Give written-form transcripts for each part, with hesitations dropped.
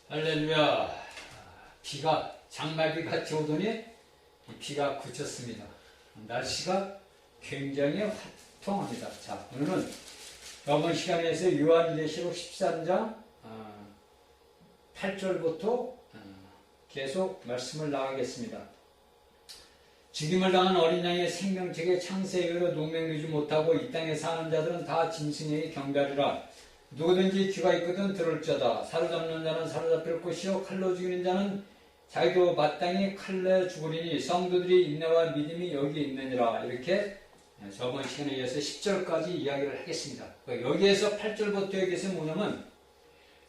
할렐루야. 비가 장마비 같이 오더니 이 비가 그쳤습니다. 날씨가 굉장히 화통합니다. 자, 오늘은 저번 시간에서 요한계시록 13장 8절부터 계속 말씀을 나가겠습니다. 죽임을 당한 어린 양의 생명책에 창세기로 농맹되지 못하고 이 땅에 사는 자들은 다 짐승에게 경배하리라. 누구든지 귀가 있거든 들을 자다. 사로잡는 자는 사로잡힐 것이요 칼로 죽이는 자는 자기도 마땅히 칼로 죽으리니 성도들이 인내와 믿음이 여기에 있느니라. 이렇게 저번 시간에 이어서 10절까지 이야기를 하겠습니다. 여기에서 8절부터 여기에서 뭐냐면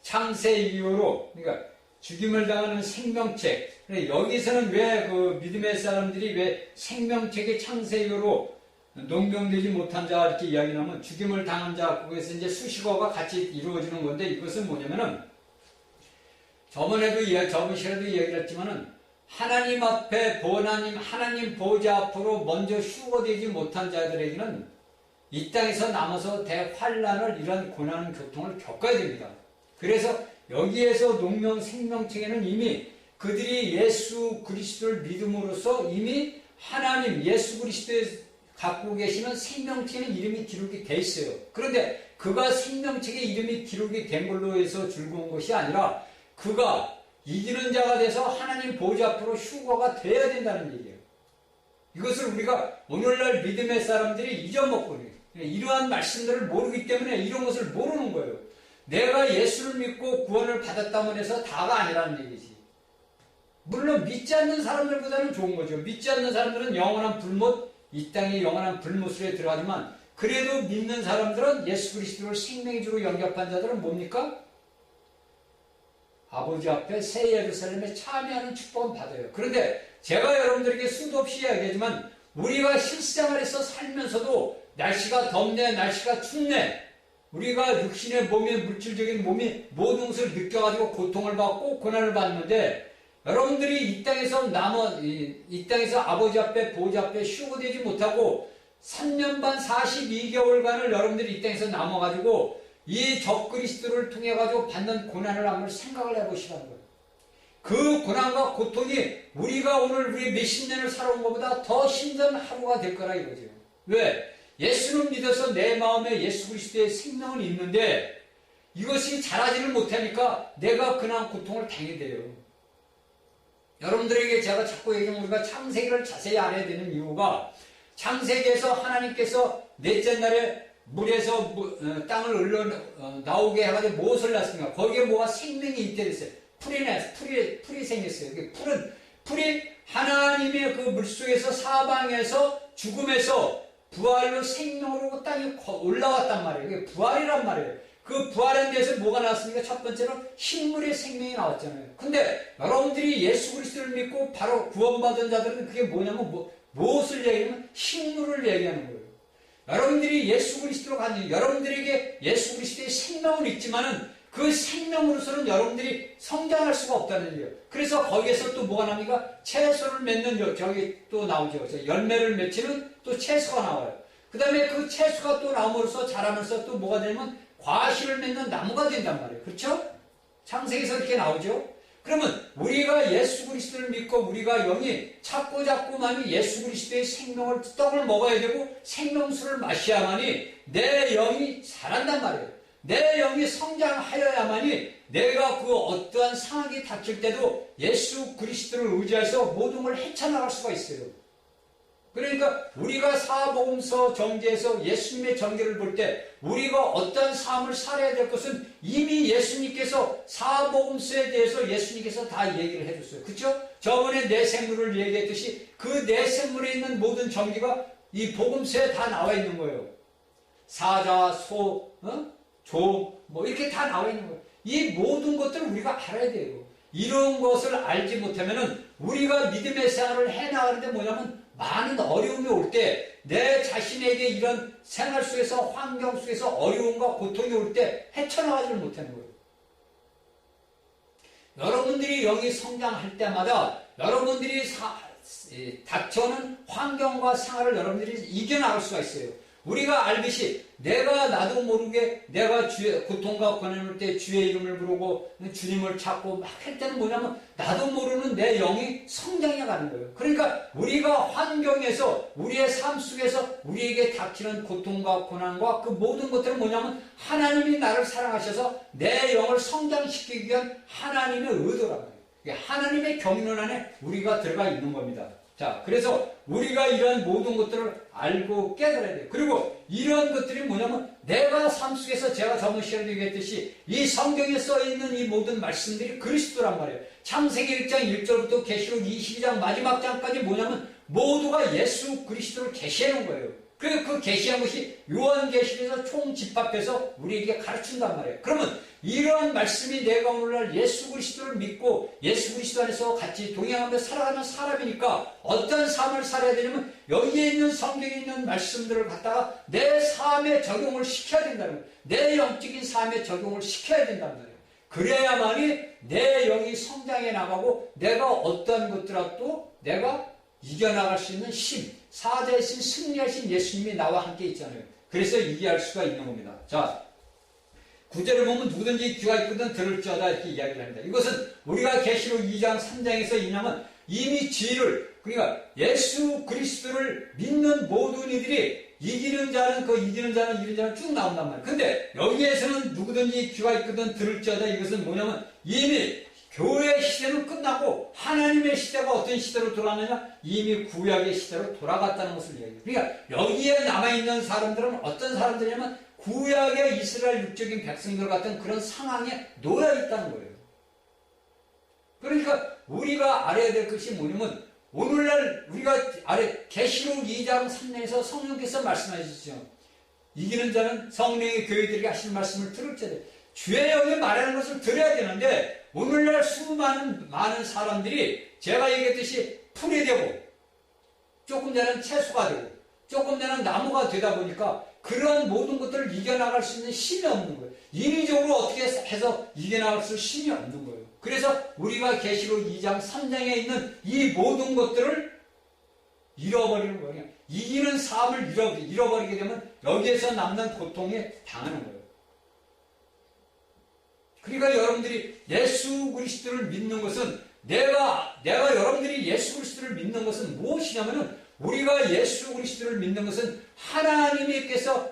창세 이후로 그러니까 죽임을 당하는 생명책. 여기서는 왜 그 믿음의 사람들이 왜 생명책의 창세 이후로 농경되지 못한 자 이렇게 이야기하면 죽임을 당한 자, 거기서 이제 수식어가 같이 이루어지는 건데 이것은 뭐냐면은 저번 시간에도 이야기를 했지만은 하나님 앞에 하나님 보좌 앞으로 먼저 휴거되지 못한 자들에게는 이 땅에서 남아서 대환란을 이런 고난 교통을 겪어야 됩니다. 그래서 여기에서 농명 생명책에는 이미 그들이 예수 그리스도를 믿음으로써 이미 하나님 예수 그리스도의 갖고 계시는 생명책에는 이름이 기록이 돼 있어요. 그런데 그가 생명책에 이름이 기록이 된 걸로 해서 즐거운 것이 아니라 그가 이기는 자가 돼서 하나님 보좌 앞으로 휴거가 돼야 된다는 얘기예요. 이것을 우리가 오늘날 믿음의 사람들이 잊어먹고 이러한 말씀들을 모르기 때문에 이런 것을 모르는 거예요. 내가 예수를 믿고 구원을 받았다고 해서 다가 아니라는 얘기지. 물론 믿지 않는 사람들보다는 좋은 거죠. 믿지 않는 사람들은 영원한 불못, 이 땅에 영원한 불못술에 들어가지만 그래도 믿는 사람들은 예수 그리스도를 생명의 주로 영접한 자들은 뭡니까? 아버지 앞에 새 예루살렘에 참여하는 축복은 받아요. 그런데 제가 여러분들에게 수도 없이 이야기하지만 우리가 실생활에서 살면서도 날씨가 덥네, 날씨가 춥네, 우리가 육신의 몸에 물질적인 몸이 모든 것을 느껴가지고 고통을 받고 고난을 받는데 여러분들이 이 땅에서 이 땅에서 아버지 앞에 보좌 앞에 휴거되지 못하고 3년 반 42개월간을 여러분들이 이 땅에서 남아가지고 이 적그리스도를 통해 가지고 받는 고난을 한번 생각을 해보시라는 거예요. 그 고난과 고통이 우리가 오늘 우리 몇십 년을 살아온 것보다 더 힘든 하루가 될 거라 이거죠. 왜? 예수는 믿어서 내 마음에 예수 그리스도의 생명은 있는데 이것이 자라지를 못하니까 내가 그냥 고통을 당해야 돼요. 여러분들에게 제가 자꾸 얘기하면 우리가 창세기를 자세히 알아야 되는 이유가 창세기에서 하나님께서 넷째 날에 물에서 땅을 나오게 해가지고 무엇을 낳습니까? 거기에 뭐가 생명이 잉태됐어요. 풀이 생겼어요. 풀이 하나님의 그 물속에서 사방에서 죽음에서 부활로 생명으로 땅에 올라왔단 말이에요. 그게 부활이란 말이에요. 그 부활한 데서 뭐가 나왔습니까? 첫 번째로 흰물의 생명이 나왔잖아요. 근데 여러분들이 예수 그리스도를 믿고 바로 구원받은 자들은 그게 뭐냐면 무엇을 얘기하면 흰물을 얘기하는 거예요. 여러분들이 예수 그리스도로 가는 여러분들에게 예수 그리스도의 생명은 있지만은 그 생명으로서는 여러분들이 성장할 수가 없다는 얘기예요. 그래서 거기에서 또 뭐가 납니까? 채소를 맺는 저기 또 나오죠. 열매를 맺히는 또 채소가 나와요. 그 다음에 그 채소가 또 나옴으로써 자라면서 또 뭐가 되냐면 과실을 맺는 나무가 된단 말이에요. 그렇죠? 창세기에서 이렇게 나오죠. 그러면 우리가 예수 그리스도를 믿고 우리가 영이 자꾸자꾸만이 예수 그리스도의 생명을 떡을 먹어야 되고 생명수를 마셔야만이 내 영이 자란단 말이에요. 내 영이 성장하여야만이 내가 그 어떠한 상황이 닥칠 때도 예수 그리스도를 의지해서 모든 걸 헤쳐나갈 수가 있어요. 그러니까 우리가 사복음서 전개에서 예수님의 전개를 볼 때 우리가 어떤 삶을 살아야 될 것은 이미 예수님께서 사복음서에 대해서 예수님께서 다 얘기를 해줬어요. 그렇죠? 저번에 내 생물을 얘기했듯이 그 내 생물에 있는 모든 전개가 이 복음서에 다 나와 있는 거예요. 사자, 소, 조, 이렇게 다 나와 있는 거예요. 이 모든 것들을 우리가 알아야 돼요. 이런 것을 알지 못하면은 우리가 믿음의 생활을 해나가는데 뭐냐면 많은 어려움이 올 때 내 자신에게 이런 생활 속에서 환경 속에서 어려움과 고통이 올 때 헤쳐나가지를 못하는 거예요. 여러분들이 영이 성장할 때마다 여러분들이 닥쳐오는 환경과 생활을 여러분들이 이겨나갈 수가 있어요. 우리가 알듯이 내가 나도 모르게 내가 주의 고통과 고난을 때 주의 이름을 부르고 주님을 찾고 막 할 때는 뭐냐면 나도 모르는 내 영이 성장해 가는 거예요. 그러니까 우리가 환경에서 우리의 삶 속에서 우리에게 닥치는 고통과 고난과 그 모든 것들은 뭐냐면 하나님이 나를 사랑하셔서 내 영을 성장시키기 위한 하나님의 의도란 말이에요. 하나님의 경륜 안에 우리가 들어가 있는 겁니다. 자, 그래서 우리가 이런 모든 것들을 알고 깨달아야 돼요. 그리고 이런 것들이 뭐냐면 내가 삶 속에서 제가 저번 시간에 얘기했듯이 이 성경에 써있는 이 모든 말씀들이 그리스도란 말이에요. 창세기 1장 1절부터 계시록 22장 마지막 장까지 뭐냐면 모두가 예수 그리스도를 계시해 놓은 거예요. 그래서 그 계시한 것이 요한계시록에서 총집합해서 우리에게 가르친단 말이에요. 그러면 이러한 말씀이 내가 오늘날 예수 그리스도를 믿고 예수 그리스도 안에서 같이 동행하며 살아가는 사람이니까 어떤 삶을 살아야 되냐면 여기에 있는 성경에 있는 말씀들을 갖다가 내 삶에 적용을 시켜야 된다는 거예요. 내 영적인 삶에 적용을 시켜야 된다는 거예요. 그래야만이 내 영이 성장해 나가고 내가 어떤 것들하고 내가 이겨나갈 수 있는 힘, 사자이신 승리하신 예수님이 나와 함께 있잖아요. 그래서 이해할 수가 있는 겁니다. 자, 9절을 보면 누구든지 귀가 있거든 들을지어다 이렇게 이야기를 합니다. 이것은 우리가 계시록 2장 3장에서 이냐면 이미 지혜를 그러니까 예수 그리스도를 믿는 모든 이들이 이기는 자는 이기는 자는 쭉 나온단 말이에요. 근데 여기에서는 누구든지 귀가 있거든 들을지어다 이것은 뭐냐면 이미 교회 시대는 끝나고 하나님의 시대가 어떤 시대로 돌아가느냐 이미 구약의 시대로 돌아갔다는 것을 얘기해요. 그러니까 여기에 남아있는 사람들은 어떤 사람들이냐면 구약의 이스라엘 육적인 백성들 같은 그런 상황에 놓여있다는 거예요. 그러니까 우리가 알아야 될 것이 뭐냐면 오늘날 우리가 계시록 2장 3장에서 성령께서 말씀하셨죠. 이기는 자는 성령의 교회들에게 하시는 말씀을 들을지어다. 주의 영이 말하는 것을 들어야 되는데 오늘날 많은 사람들이 제가 얘기했듯이 풀이 되고 조금 전에는 채소가 되고 조금 전에는 나무가 되다 보니까 그런 모든 것들을 이겨나갈 수 있는 힘이 없는 거예요. 인위적으로 어떻게 해서 이겨나갈 수 있는 힘이 없는 거예요. 그래서 우리가 계시록 2장 3장에 있는 이 모든 것들을 잃어버리는 거예요. 이기는 삶을 잃어버리게 되면 여기에서 남는 고통에 당하는 거예요. 그러니까 여러분들이 예수 그리스도를 믿는 것은 내가 여러분들이 예수 그리스도를 믿는 것은 무엇이냐면은 우리가 예수 그리스도를 믿는 것은 하나님께서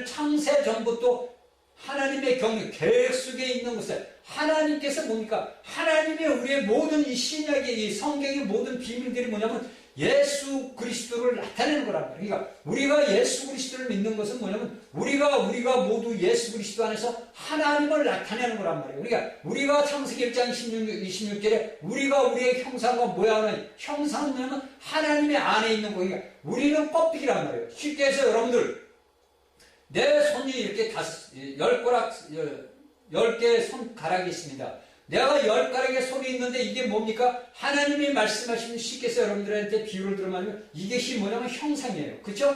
창세 전부터 하나님의 계획 속에 있는 것을 하나님께서 뭡니까? 하나님의 우리의 모든 이 신약의 이 성경의 모든 비밀들이 뭐냐면 예수 그리스도를 나타내는 거란 말이에요. 그러니까 우리가 예수 그리스도를 믿는 것은 뭐냐면 우리가 모두 예수 그리스도 안에서 하나님을 나타내는 거란 말이에요. 그러니까 우리가 창세기 1장 26절에 우리가 우리의 형상과 모양을 형상은 뭐냐면 하나님의 안에 있는 거예요. 그러니까 우리는 껍데기란 말이에요. 쉽게 해서 여러분들 내 손이 이렇게 10개의 손가락이 있습니다. 내가 10가락의 손이 있는데 이게 뭡니까? 하나님이 말씀하시는 쉽게 해서 여러분들한테 비유를 들으면 이것이 뭐냐면 형상이에요. 그렇죠?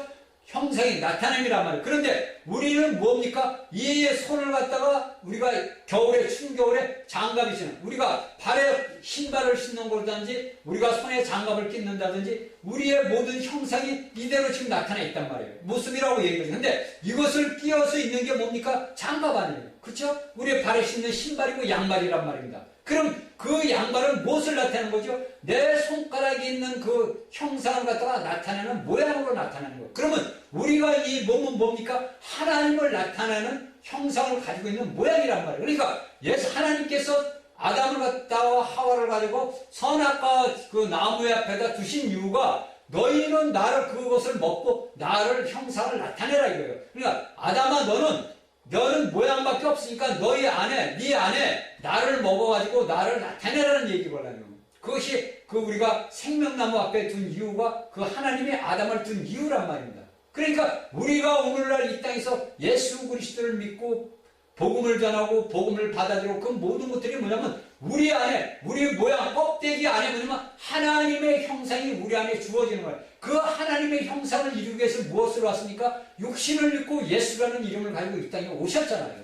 형상이 나타남이란 말이에요. 그런데 우리는 뭡니까? 이 손을 갖다가 우리가 추운 겨울에 장갑이 있잖아요. 우리가 발에 신발을 신는 거든지 우리가 손에 장갑을 끼는다든지 우리의 모든 형상이 이대로 지금 나타나 있단 말이에요. 모습이라고 얘기하죠. 근데 이것을 끼워서 있는 게 뭡니까? 장갑 아니에요. 그렇죠? 우리의 발에 신는 신발이고 양말이란 말입니다. 그럼 그 양말은 무엇을 나타내는 거죠? 내 손가락에 있는 그 형상을 갖다가 나타내는 모양으로 나타내는 거예요. 그러면 우리가 이 몸은 뭡니까? 하나님을 나타내는 형상을 가지고 있는 모양이란 말이에요. 그러니까 하나님께서 아담을 갖다가 하와를 가지고 선악과 그 나무 앞에다 두신 이유가 너희는 그것을 먹고 나를 형상을 나타내라 이거예요. 그러니까 아담아 너는 모양밖에 없으니까 네 안에 나를 먹어가지고 나를 나타내라는 얘기거든요. 그것이 우리가 생명나무 앞에 둔 이유가 그 하나님의 아담을 둔 이유란 말입니다. 그러니까 우리가 오늘날 이 땅에서 예수 그리스도를 믿고 복음을 전하고 복음을 받아들이고 그 모든 것들이 뭐냐면 우리 안에 우리 모양 껍데기 안에 뭐냐면 하나님의 형상이 우리 안에 주어지는 거예요. 그 하나님의 형상을 이루기 위해서 무엇으로 왔습니까? 육신을 입고 예수라는 이름을 가지고 이 땅에 오셨잖아요.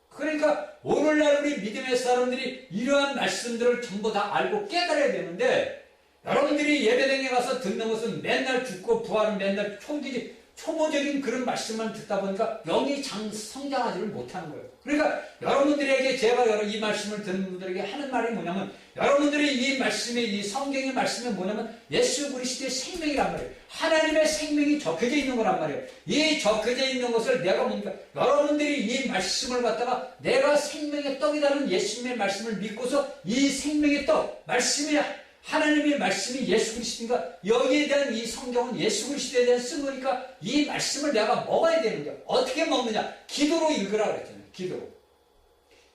그러니까 오늘날 우리 믿음의 사람들이 이러한 말씀들을 전부 다 알고 깨달아야 되는데 여러분들이 예배당에 가서 듣는 것은 맨날 죽고 부활은 맨날 초기지 초보적인 그런 말씀만 듣다 보니까 영이 성장하지를 못하는 거예요. 그러니까 여러분들에게 제가 이 말씀을 듣는 분들에게 하는 말이 뭐냐면, 여러분들이 이 말씀의, 이 성경의 말씀이 뭐냐면 예수 그리스도의 생명이란 말이에요. 하나님의 생명이 적혀져 있는 거란 말이에요. 이 적혀져 있는 것을 내가 뭡니까? 여러분들이 이 말씀을 갖다가 내가 생명의 떡이라는 예수님의 말씀을 믿고서 이 생명의 떡, 말씀이 하나님의 말씀이 예수 그리스도니까 여기에 대한 이 성경은 예수 그리스도에 대한 쓴 거니까 이 말씀을 내가 먹어야 되는 거야. 어떻게 먹느냐? 기도로 읽으라 그랬잖아요.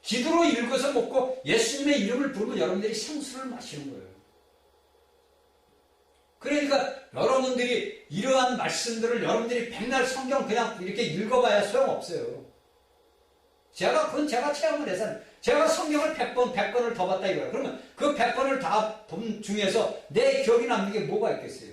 기도로 읽어서 먹고 예수님의 이름을 부르면 여러분들이 생수를 마시는 거예요. 그러니까 여러분들이 이러한 말씀들을 여러분들이 백날 성경 그냥 이렇게 읽어봐야 소용없어요. 그건 제가 체험을 해서 제가 성경을 100번을 더 봤다 이거예요. 그러면 그 100번을 다 본 중에서 내 기억이 남는 게 뭐가 있겠어요?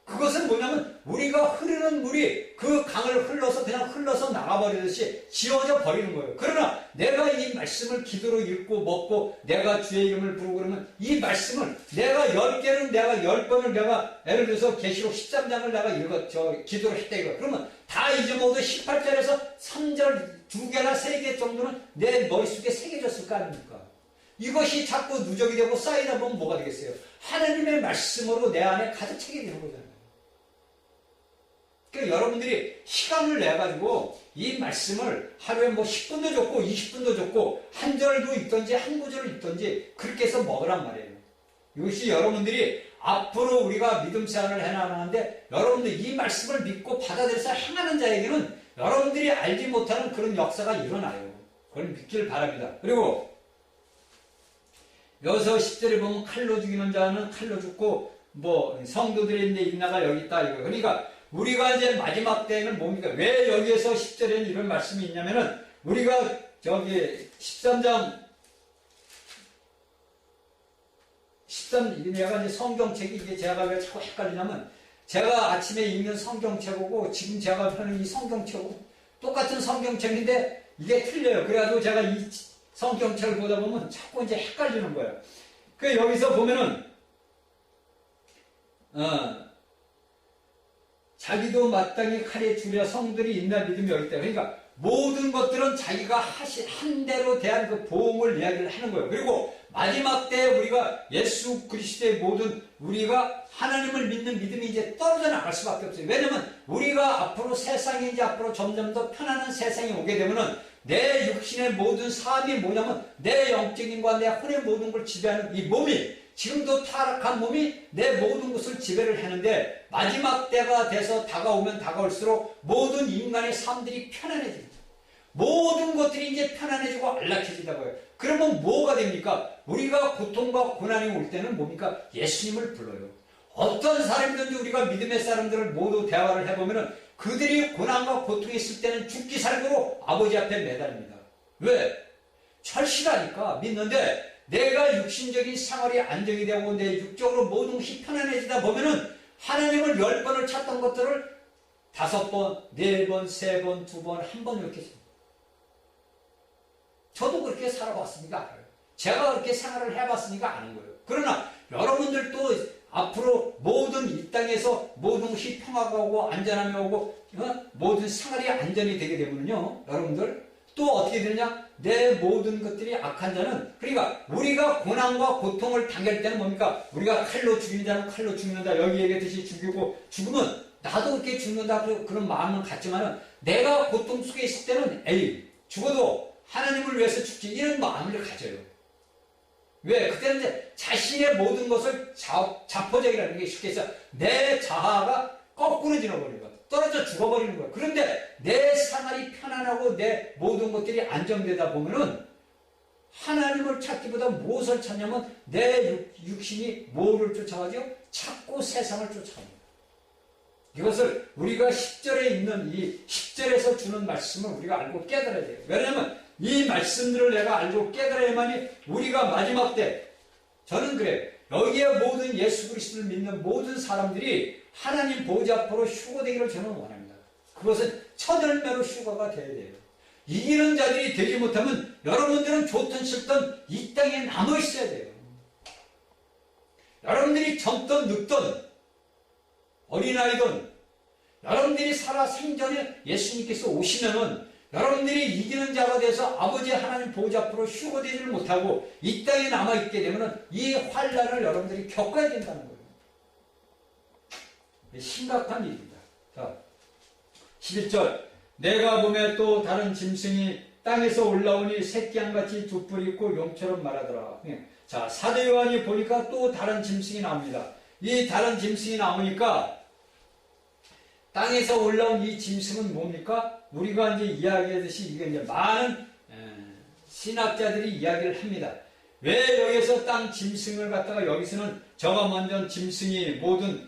그것은 뭐냐면 우리가 흐르는 물이 그 강을 흘러서 나가버리듯이 지워져 버리는 거예요. 그러나 내가 이 말씀을 기도로 읽고 먹고 내가 주의 이름을 부르고 그러면 이 말씀을 내가 10개는 내가 10번을 내가 예를 들어서 계시록 13장을 내가 기도를 했다 이거예요. 그러면 다 잊어먹어도 18절에서 3절 2개나 3개 정도는 내 머릿속에 새겨졌을 거 아닙니까? 이것이 자꾸 누적이 되고 쌓이다 보면 뭐가 되겠어요? 하나님의 말씀으로 내 안에 가득 차게 되는 거잖아요. 그러니까 여러분들이 시간을 내가지고 이 말씀을 하루에 10분도 좋고 20분도 좋고 한 절도 있든지 한 구절을 있든지 그렇게 해서 먹으란 말이에요. 이것이 여러분들이 앞으로 우리가 믿음 생활을 해나가는데 여러분들 이 말씀을 믿고 받아들여서 행하는 자에게는 여러분들이 알지 못하는 그런 역사가 일어나요. 그걸 믿기를 바랍니다. 그리고 여기서 10절에 보면 칼로 죽이는 자는 칼로 죽고 성도들의 인나가 여기 있다 이거. 그러니까 우리가 이제 마지막 때에는 뭡니까? 왜 여기에서 10절에는 이런 말씀이 있냐면은 우리가 저기 13장 13 내가 이제 성경책이 이게 제가 왜 자꾸 헷갈리냐면 제가 아침에 읽는 성경책하고 지금 제가 펴는 이 성경책하고 똑같은 성경책인데 이게 틀려요. 그래가지고 제가 이 성경책을 보다 보면 자꾸 이제 헷갈리는 거예요. 그 여기서 보면은 자기도 마땅히 칼에 죽으려 성들이 있나 믿음이 여기 있다. 그러니까 모든 것들은 자기가 한 대로 대한 그 보응을 이야기를 하는 거예요. 그리고 마지막 때에 우리가 예수 그리스도의 모든 우리가 하나님을 믿는 믿음이 이제 떨어져 나갈 수밖에 없어요. 왜냐면 우리가 앞으로 세상이 이제 앞으로 점점 더 편안한 세상이 오게 되면은 내 육신의 모든 삶이 뭐냐면 내 영적인과 내 혼의 모든 걸 지배하는 이 몸이 지금도 타락한 몸이 내 모든 것을 지배를 하는데 마지막 때가 돼서 다가오면 다가올수록 모든 인간의 삶들이 편안해집니다. 모든 것들이 이제 편안해지고 안락해진다고요. 그러면 뭐가 됩니까? 우리가 고통과 고난이 올 때는 뭡니까? 예수님을 불러요. 어떤 사람이든지 우리가 믿음의 사람들을 모두 대화를 해보면은 그들이 고난과 고통이 있을 때는 죽기 살기로 아버지 앞에 매달립니다. 왜? 철실하니까 믿는데 내가 육신적인 생활이 안정이 되고 내 육적으로 모든 것이 편안해지다 보면은 하나님을 10번을 찾던 것들을 5번, 4번, 3번, 2번, 1번 이렇게 씁니다. 저도 그렇게 살아봤으니까 알아요. 제가 그렇게 생활을 해봤으니까 아는 거예요. 그러나 여러분들도 앞으로 모든 이 땅에서 모든 것이 평화가 오고 안전함이 오고 모든 생활이 안전이 되게 되면요. 여러분들 또 어떻게 되느냐? 내 모든 것들이 악한 자는 그러니까 우리가 고난과 고통을 당할 때는 뭡니까? 우리가 칼로 죽이는 자는 칼로 죽는다. 여기 얘기했듯이 죽이고 죽으면 나도 그렇게 죽는다. 그런 마음은 같지만은 내가 고통 속에 있을 때는 죽어도 하나님을 위해서 죽지 이런 마음을 가져요. 왜? 그때는 이제 자신의 모든 것을 자포자기라는 게 쉽게 해서 내 자아가 거꾸로 지나버리는 거야. 떨어져 죽어버리는 거야. 그런데 내 생활이 편안하고 내 모든 것들이 안정되다 보면은 하나님을 찾기보다 무엇을 찾냐면 내 육신이 뭐를 쫓아가죠? 찾고 세상을 쫓아갑니다. 이것을 우리가 10절에 있는 이 10절에서 주는 말씀을 우리가 알고 깨달아야 돼요. 왜냐하면 이 말씀들을 내가 알고 깨달아야만이 우리가 마지막 때 저는 그래요. 여기에 모든 예수 그리스도를 믿는 모든 사람들이 하나님 보좌 앞으로 휴거되기를 저는 원합니다. 그것은 첫열매로 휴거가 되어야 돼요. 이기는 자들이 되지 못하면 여러분들은 좋든 싫든 이 땅에 남아 있어야 돼요. 여러분들이 젊든 늙든 어린아이든 여러분들이 살아 생전에 예수님께서 오시면은 여러분들이 이기는 자가 돼서 아버지 하나님 보좌 앞으로 휴거되지를 못하고 이 땅에 남아있게 되면은 이 환란을 여러분들이 겪어야 된다는 거예요. 심각한 일입니다. 자, 11절. 내가 보매 또 다른 짐승이 땅에서 올라오니 새끼양같이 두 뿔이 있고 용처럼 말하더라. 자, 사도 요한이 보니까 또 다른 짐승이 나옵니다. 이 다른 짐승이 나오니까 땅에서 올라온 이 짐승은 뭡니까? 우리가 이제 이야기하듯이 이게 이제 많은 신학자들이 이야기를 합니다. 왜 여기서 땅 짐승을 갖다가 여기서는 저가 먼저 짐승이 모든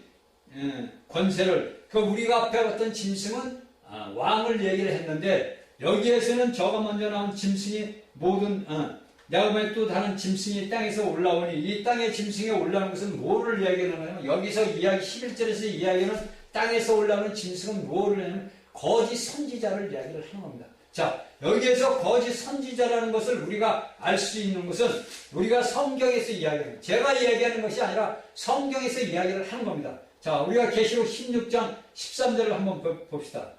권세를 우리가 앞에 봤던 짐승은 왕을 얘기를 했는데 여기에서는 저가 먼저 나온 짐승이 모든 내가 보면 또 다른 짐승이 땅에서 올라오니 이 땅의 짐승이 올라오는 것은 뭐를 이야기하는 거냐면 여기서 이야기 11절에서 이야기하는 땅에서 올라오는 짐승은 뭐를 하냐면 거짓 선지자를 이야기를 하는 겁니다. 자, 여기에서 거짓 선지자라는 것을 우리가 알 수 있는 것은 우리가 성경에서 이야기하는 제가 이야기하는 것이 아니라 성경에서 이야기를 하는 겁니다. 자, 우리가 계시록 16장 13절을 한번 봅시다.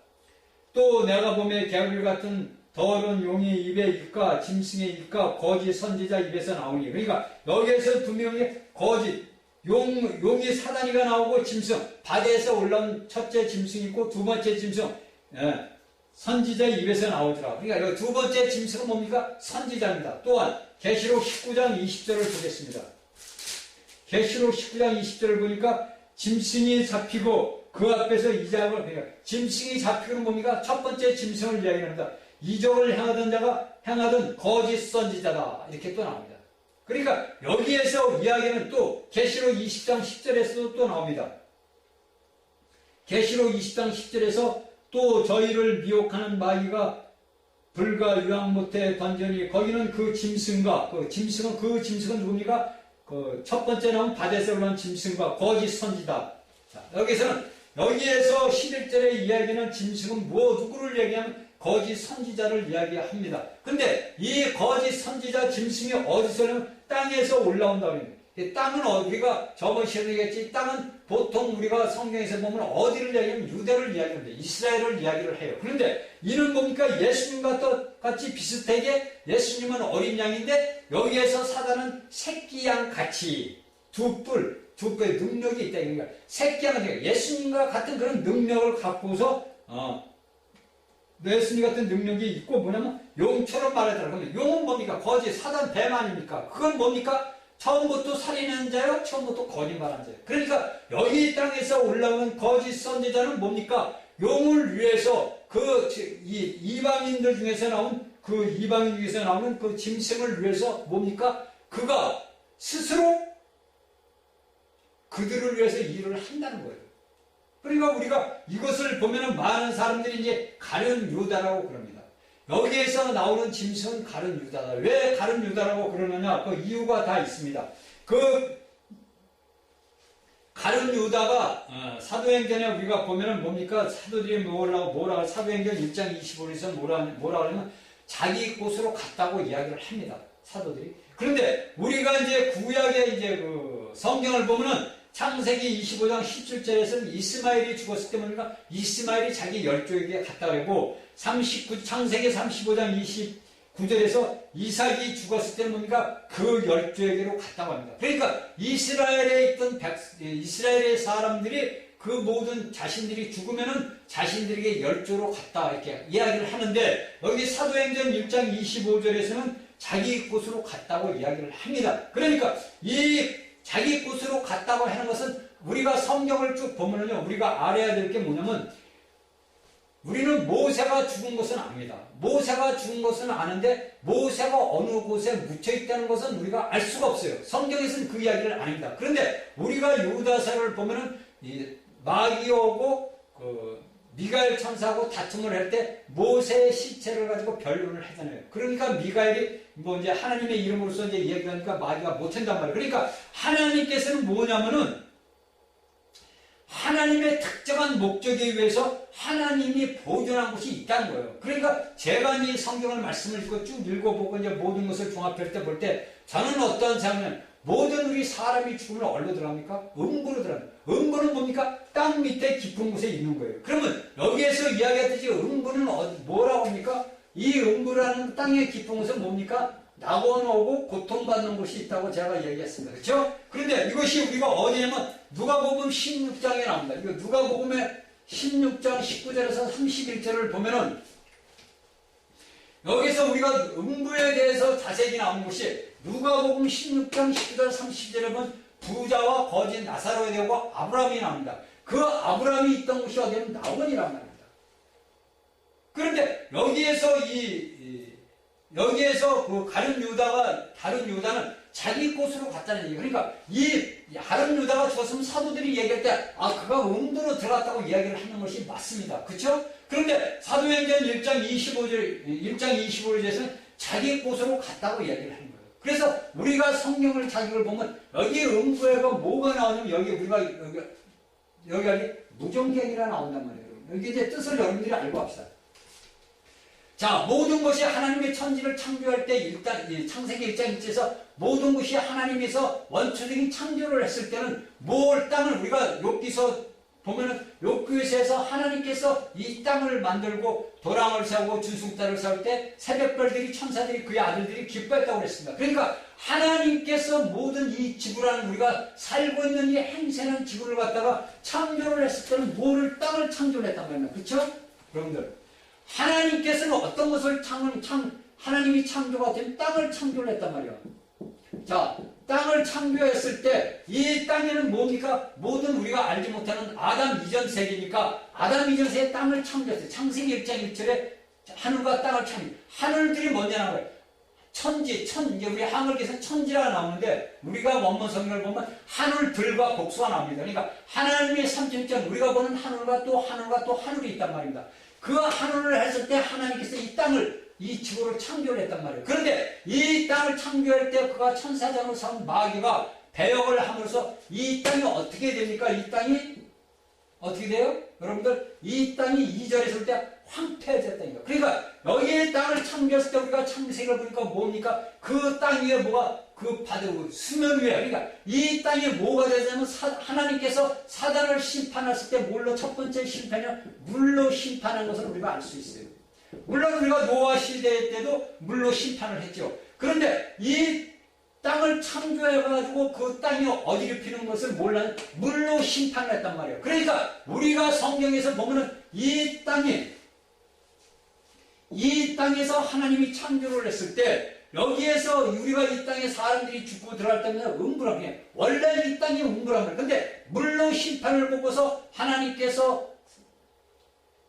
또 내가 보매 개구리 같은 더러운 용의 입에 입과 짐승의 입과 거짓 선지자 입에서 나오니 그러니까 여기에서 두 명의 거짓 용이 사단이가 나오고 짐승 바다에서 올라온 첫째 짐승이 있고 두 번째 짐승 선지자 입에서 나오더라. 그러니까 여기 두 번째 짐승은 뭡니까? 선지자입니다. 또한 계시록 19장 20절을 보겠습니다. 계시록 19장 20절을 보니까 짐승이 잡히고 그 앞에서 이적을 그러니까 짐승이 잡히고는 뭡니까? 첫 번째 짐승을 이야기합니다. 이적을 행하던 자가 행하던 거짓 선지자다. 이렇게 또 나옵니다. 그러니까 여기에서 이야기는 또 계시록 20장 10절에서도 또 나옵니다. 계시록 20장 10절에서 또 저희를 미혹하는 마귀가 불과 유황 못에 던져니 거기는 그 짐승과 그 짐승은 누굽니까? 그 첫 번째 나온 바다에서 올라온 짐승과 거짓 선지다. 자, 여기에서 11절에 이야기하는 짐승은 누구를 얘기하면 거짓 선지자를 이야기합니다. 근데 이 거짓 선지자 짐승이 어디서 오냐면 땅에서 올라온다고 합니다. 땅은 우리가 저번 시간에 얘기했지 땅은 보통 우리가 성경에서 보면 어디를 이야기하면 유대를 이야기합니다. 이스라엘을 이야기를 해요. 그런데 이는 뭡니까? 예수님과 똑같이 비슷하게 예수님은 어린 양인데 여기에서 사단은 새끼 양 같이 두 뿔의 능력이 있다. 그러니까 새끼 양은 예수님과 같은 그런 능력을 갖고서 예수님 같은 능력이 있고 뭐냐면 용처럼 말하더라. 그러면 용은 뭡니까? 거짓 사단 뱀 아닙니까? 그건 뭡니까? 처음부터 살인한 자요, 처음부터 거짓말한 자요. 그러니까 여기 땅에서 올라온 거짓 선지자는 뭡니까? 용을 위해서 이방인들 중에서 나온 이방인 중에서 나오는 그 짐승을 위해서 뭡니까? 그가 스스로 그들을 위해서 일을 한다는 거예요. 그러니까 우리가 이것을 보면은 많은 사람들이 이제 가룟 유다라고 그럽니다. 여기에서 나오는 짐승은 가룟 유다다. 왜 가룟 유다라고 그러느냐? 그 이유가 다 있습니다. 가룟 유다가 사도행전에 우리가 보면은 뭡니까? 사도들이 뭐라 사도행전 1장 25절에서 뭐라 하냐면 자기 곳으로 갔다고 이야기를 합니다. 사도들이. 그런데 우리가 이제 구약의 이제 성경을 보면은 창세기 25장 17절에서는 이스마엘이 죽었을 때 뭡니까? 이스마엘이 자기 열조에게 갔다 그랬고 창세기 35장 29절에서 이삭이 죽었을 때는 뭡니까? 그 열조에게로 갔다고 합니다. 그러니까 이스라엘에 있던 이스라엘의 사람들이 그 모든 자신들이 죽으면은 자신들에게 열조로 갔다 이렇게 이야기를 하는데 여기 사도행전 1장 25절에서는 자기 곳으로 갔다고 이야기를 합니다. 그러니까 이 자기 곳으로 갔다고 하는 것은 우리가 성경을 쭉 보면은요, 우리가 알아야 될 게 뭐냐면, 우리는 모세가 죽은 것은 압니다. 모세가 죽은 것은 아는데, 모세가 어느 곳에 묻혀있다는 것은 우리가 알 수가 없어요. 성경에서는 그 이야기를 안 합니다. 그런데 우리가 유다서를 보면은, 마귀 오고, 미가엘 천사하고 다툼을 할 때 모세의 시체를 가지고 변론을 하잖아요. 그러니까 미가엘이 이제 하나님의 이름으로서 이제 이야기하니까 마귀가 못한단 말이에요. 그러니까 하나님께서는 뭐냐면은 하나님의 특정한 목적에 의해서 하나님이 보존한 곳이 있다는 거예요. 그러니까 제가 이 성경을 말씀을 쭉 읽어보고 이제 모든 것을 종합할 때 볼 때 저는 어떤 생각이냐면 모든 우리 사람이 죽으면 어디로 들어갑니까? 음부로 들어갑니다. 음부는 뭡니까? 땅 밑에 깊은 곳에 있는 거예요. 그러면 여기에서 이야기하듯이 음부는 뭐라고 합니까? 이 음부라는 땅의 깊은 곳은 뭡니까? 낙원 오고 고통받는 곳이 있다고 제가 얘기했습니다. 그렇죠? 그런데 이것이 우리가 어디냐면 누가복음 16장에 나옵니다. 이거 누가복음의 16장 19절에서 31절을 보면은 여기서 우리가 음부에 대해서 자세히 나온 것이 누가복음 16장 19절 30절에 보면 부자와 거지 나사로에 대하고 아브라함이 나옵니다. 그 아브라함이 있던 곳이 어디냐면 낙원이란 말입니다. 그런데 여기에서 그 다른 유다는 자기 곳으로 갔다는 얘기예요. 그러니까 이 다른 유다가 죽었으면 사도들이 얘기할 때 그가 음부로 들어갔다고 이야기를 하는 것이 맞습니다. 그렇죠? 그런데 사도행전 1장 25절에서는 자기 곳으로 갔다고 이야기를 하는 거예요. 그래서 우리가 성경을 자격을 보면 여기 음부에가 뭐가 나오냐면 여기 무정경이라 나온단 말이에요. 여기 이제 뜻을 여러분들이 알고 합시다. 자, 모든 것이 하나님의 천지를 창조할 때 일단 창세기 1장 1절에서 모든 것이 하나님에서 원초적인 창조를 했을 때는 땅을 우리가 욥기서 보면은 욥기서에서 하나님께서 이 땅을 만들고 도랑을 세우고 준승달을 세울 때 새벽별들이 천사들이 그의 아들들이 기뻐했다고 그랬습니다. 그러니까 하나님께서 모든 이 지구라는 우리가 살고 있는 이 행세한 지구를 갖다가 창조를 했을 때는 땅을 창조를 했단 말입니다. 그렇죠? 여러분들 하나님께서는 어떤 것을 하나님이 창조가 된 땅을 창조를 했단 말이에요. 자, 땅을 창조했을 때 이 땅에는 뭡니까? 모든 우리가 알지 못하는 아담 이전 세계니까 아담 이전 세계 땅을 창조했어요. 창세기 1장 1절에 하늘과 땅을 창조. 하늘들이 뭐냐는 거예요. 이제 우리 한글에서 천지라가 나오는데 우리가 원문 성경을 보면 하늘들과 복수가 나옵니다. 그러니까 하나님의 삼천전 우리가 보는 하늘과 또 하늘이 있단 말입니다. 그 하늘을 했을 때 하나님께서 이 지구를 창조를 했단 말이에요. 그런데 이 땅을 창조할 때 그가 천사장으로 삼은 마귀가 배역을 함으로써 이 땅이 어떻게 됩니까? 이 땅이 어떻게 돼요? 여러분들 이 땅이 2절에 있을 때 황폐해졌다니까. 그러니까 여기에 땅을 창조했을 때 우리가 창세기를 보니까 뭡니까? 그 땅 위에 뭐가 그 바다 수면 위에 그러니까 이 땅에 뭐가 되냐면 하나님께서 사단을 심판했을 때 뭘로 첫 번째 심판이냐 물로 심판한 것을 우리가 알 수 있어요. 물론 우리가 노아 시대 때도 물로 심판을 했죠. 그런데 이 땅을 창조해가지고 그 땅이 어지럽히는 것을 몰라는 물로 심판을 했단 말이에요. 그러니까 우리가 성경에서 보면은 이 땅에서 하나님이 창조를 했을 때 여기에서 우리가 이 땅에 사람들이 죽고 들어갈 때는 음부란 게 원래 이 땅이 음부란 말이에요. 근데 물로 심판을 보고서 하나님께서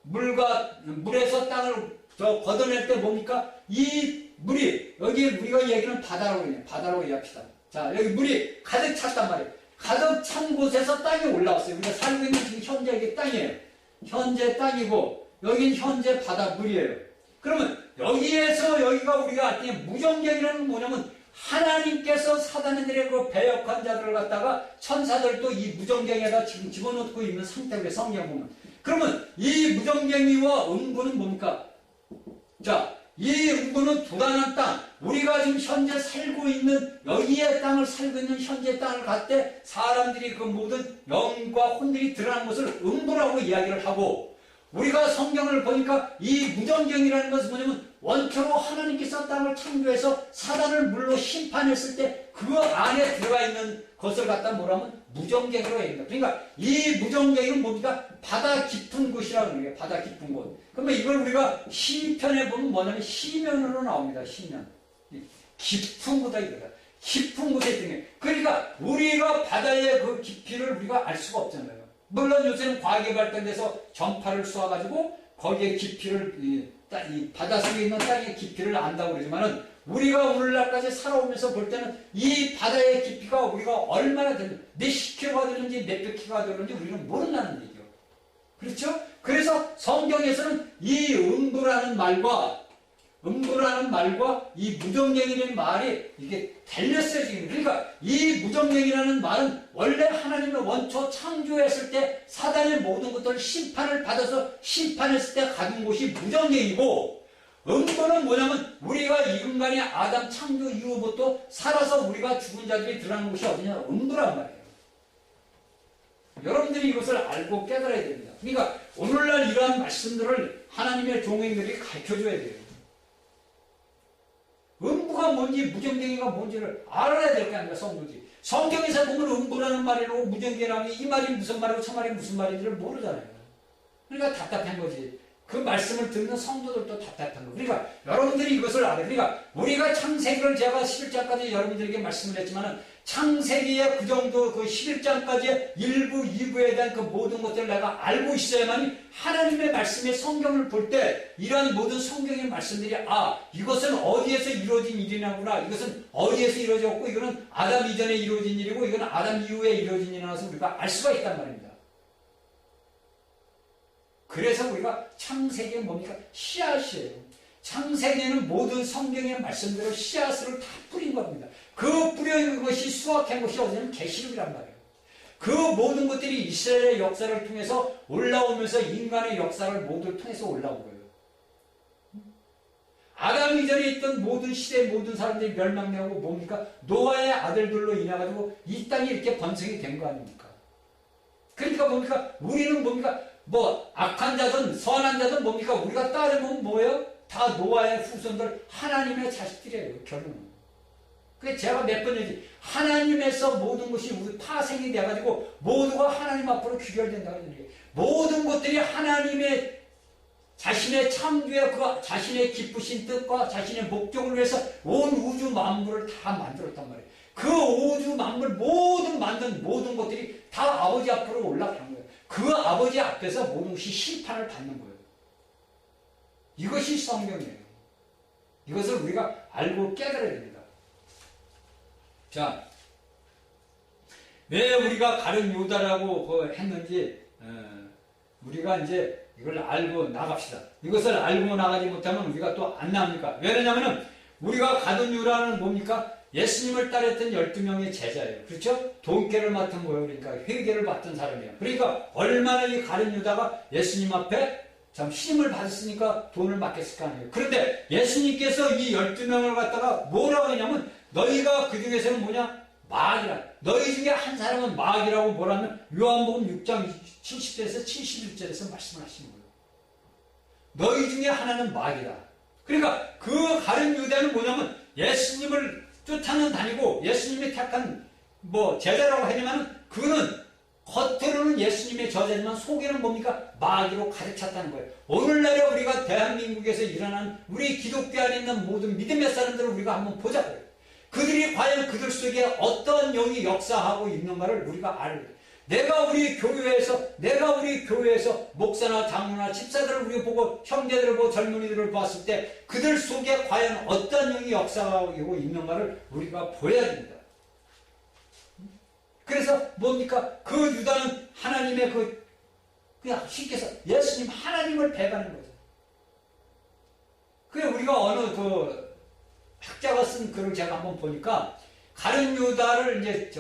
물에서 땅을 걷어낼 때 뭡니까? 이 물이 여기 우리가 얘기하는 바다라고 해요. 바다라고 얘기합시다. 자, 여기 물이 가득 찼단 말이에요. 가득 찬 곳에서 땅이 올라왔어요. 우리가 살고 있는 지금 현재 이게 땅이에요. 현재 땅이고 여긴 현재 바다 물이에요. 그러면 여기가 우리가 알 때 무정경이라는 건 뭐냐면 하나님께서 사단들의 그 배역한 자들을 갖다가 천사들도 이 무정경에다 지금 집어넣고 있는 상태로 성경 보면 그러면 이 무정경이와 음부는 뭡니까? 자, 이 음부는 두단한 땅, 우리가 지금 현재 살고 있는 여기에 땅을 살고 있는 현재 땅을 갈 때 사람들이 그 모든 영과 혼들이 드러난 것을 음부라고 이야기를 하고 우리가 성경을 보니까 이 무정경이라는 것은 뭐냐면 원초로 하나님께서 땅을 창조해서 사단을 물로 심판했을 때 그 안에 들어가 있는 것을 갖다 뭐라면 무정경이라고 합니다. 그러니까 이 무정경은 뭡니까? 바다 깊은 곳이라고 합니다. 바다 깊은 곳. 그러면 이걸 우리가 시편에 보면 뭐냐면 시면으로 나옵니다. 시면. 깊은 곳이다 이거다. 깊은 곳에 있는 게. 그러니까 우리가 바다의 그 깊이를 우리가 알 수가 없잖아요. 물론 요새는 과학이 발달돼서 전파를 쏘아가지고 거기에 깊이를 이 바다 속에 있는 땅의 깊이를 안다고 그러지만은 우리가 오늘날까지 살아오면서 볼 때는 이 바다의 깊이가 우리가 얼마나 되는지 몇십 킬로가 되는지 몇백 킬로가 되는지 우리는 모른다는 얘기죠. 그렇죠? 그래서 성경에서는 이 음부라는 말과 음부라는 말과 이 무정경이라는 말이 이게 달렸어요, 지금. 그러니까 이 무정경이라는 말은 원래 하나님의 원초 창조했을 때 사단의 모든 것들을 심판을 받아서 심판했을 때 가둔 곳이 무정경이고, 음부는 뭐냐면 우리가 이 인간이 아담 창조 이후부터 살아서 우리가 죽은 자들이 들어가는 곳이 어디냐? 음부란 말이에요. 여러분들이 이것을 알고 깨달아야 됩니다. 그러니까 오늘날 이러한 말씀들을 하나님의 종행들이 가르쳐줘야 돼요. 음부가 뭔지 무정경이가 뭔지를 알아야 될 거 아닙니까, 성도들이. 성경에서 보면 음부라는 말이라고 무정경이라면 이 말이 무슨 말이고 저 말이 무슨 말인지를 모르잖아요. 그러니까 답답한 거지. 그 말씀을 듣는 성도들도 답답한 거. 그러니까 여러분들이 이것을 알아요. 그러니까 우리가 창세기를 제가 11장까지 여러분들에게 말씀을 했지만은 창세기의 그 정도 그 11장까지의 1부, 2부에 대한 그 모든 것들을 내가 알고 있어야만이 하나님의 말씀의 성경을 볼 때 이러한 모든 성경의 말씀들이 이것은 어디에서 이루어진 일이냐구나, 이것은 어디에서 이루어졌고 이거는 아담 이전에 이루어진 일이고 이거는 아담 이후에 이루어진 일이라서 우리가 알 수가 있단 말입니다. 그래서 우리가 창세기는 뭡니까? 씨앗이에요. 창세기에는 모든 성경의 말씀대로 씨앗을 다 뿌린 겁니다. 그 뿌린 것이 수확한 것이 어디냐면 계시록이란 말이에요. 그 모든 것들이 이스라엘의 역사를 통해서 올라오면서 인간의 역사를 모두 통해서 올라온 거예요. 아담 이전에 있던 모든 시대의 모든 사람들이 멸망되고 뭡니까? 노아의 아들들로 인해가지고 이 땅이 이렇게 번성이 된 거 아닙니까? 그러니까 뭡니까? 우리는 뭡니까? 악한 자든 선한 자든 뭡니까? 우리가 따르면 뭐예요? 다 노아의 후손들, 하나님의 자식들이에요, 결론은. 그게 제가 몇 번 얘기, 하나님에서 모든 것이 우리 파생이 돼가지고 모두가 하나님 앞으로 귀결된다고 하는 게, 모든 것들이 하나님의 자신의 창조의 그 자신의 기쁘신 뜻과 자신의 목적을 위해서 온 우주 만물을 다 만들었단 말이에요. 그 우주 만물 모든 만든 모든 것들이 다 아버지 앞으로 올라가는 거예요. 그 아버지 앞에서 모든 것이 심판을 받는 거예요. 이것이 성경이에요. 이것을 우리가 알고 깨달아야 됩니다. 자, 왜 우리가 가룟 유다라고 했는지 우리가 이제 이걸 알고 나갑시다. 이것을 알고 나가지 못하면 우리가 또 안 나옵니까? 왜냐하면 우리가 가룟 유다는 뭡니까? 예수님을 따랐던 12명의 제자예요. 그렇죠? 돈깨를 맡은 거예요. 그러니까 회개를 받던 사람이에요. 그러니까 얼마나 이 가룟 유다가 예수님 앞에 참 신임을 받았으니까 돈을 맡겼을 거 아니에요. 그런데 예수님께서 이 12명을 갖다가 뭐라고 했냐면 너희가 그 중에서는 뭐냐? 마귀라. 너희 중에 한 사람은 마귀라고 뭐라면 요한복음 6장 70절에서 71절에서 말씀을 하시는 거예요. 너희 중에 하나는 마귀다. 그러니까 그 가룟 유다는 뭐냐면 예수님을 쫓아는 다니고 예수님이 택한 제자라고 하지만 그는 겉으로는 예수님의 저자지만 속에는 뭡니까? 마귀로 가득 찼다는 거예요. 오늘날에 우리가 대한민국에서 일어난 우리 기독교 안에 있는 모든 믿음의 사람들을 우리가 한번 보자고요. 그들이 과연 그들 속에 어떤 영이 역사하고 있는가를 우리가 알아야 돼요. 내가 우리 교회에서 목사나 장로나 집사들을 우리 보고 형제들을 보고 젊은이들을 봤을 때 그들 속에 과연 어떤 영이 역사하고 있는가를 우리가 보여야 됩니다. 그래서 뭡니까? 그 유다는 하나님의 그냥 쉽게 해서 예수님 하나님을 배반한 거죠. 그래 우리가 어느 학자가 쓴 글을 제가 한번 보니까 가룟 유다를 이제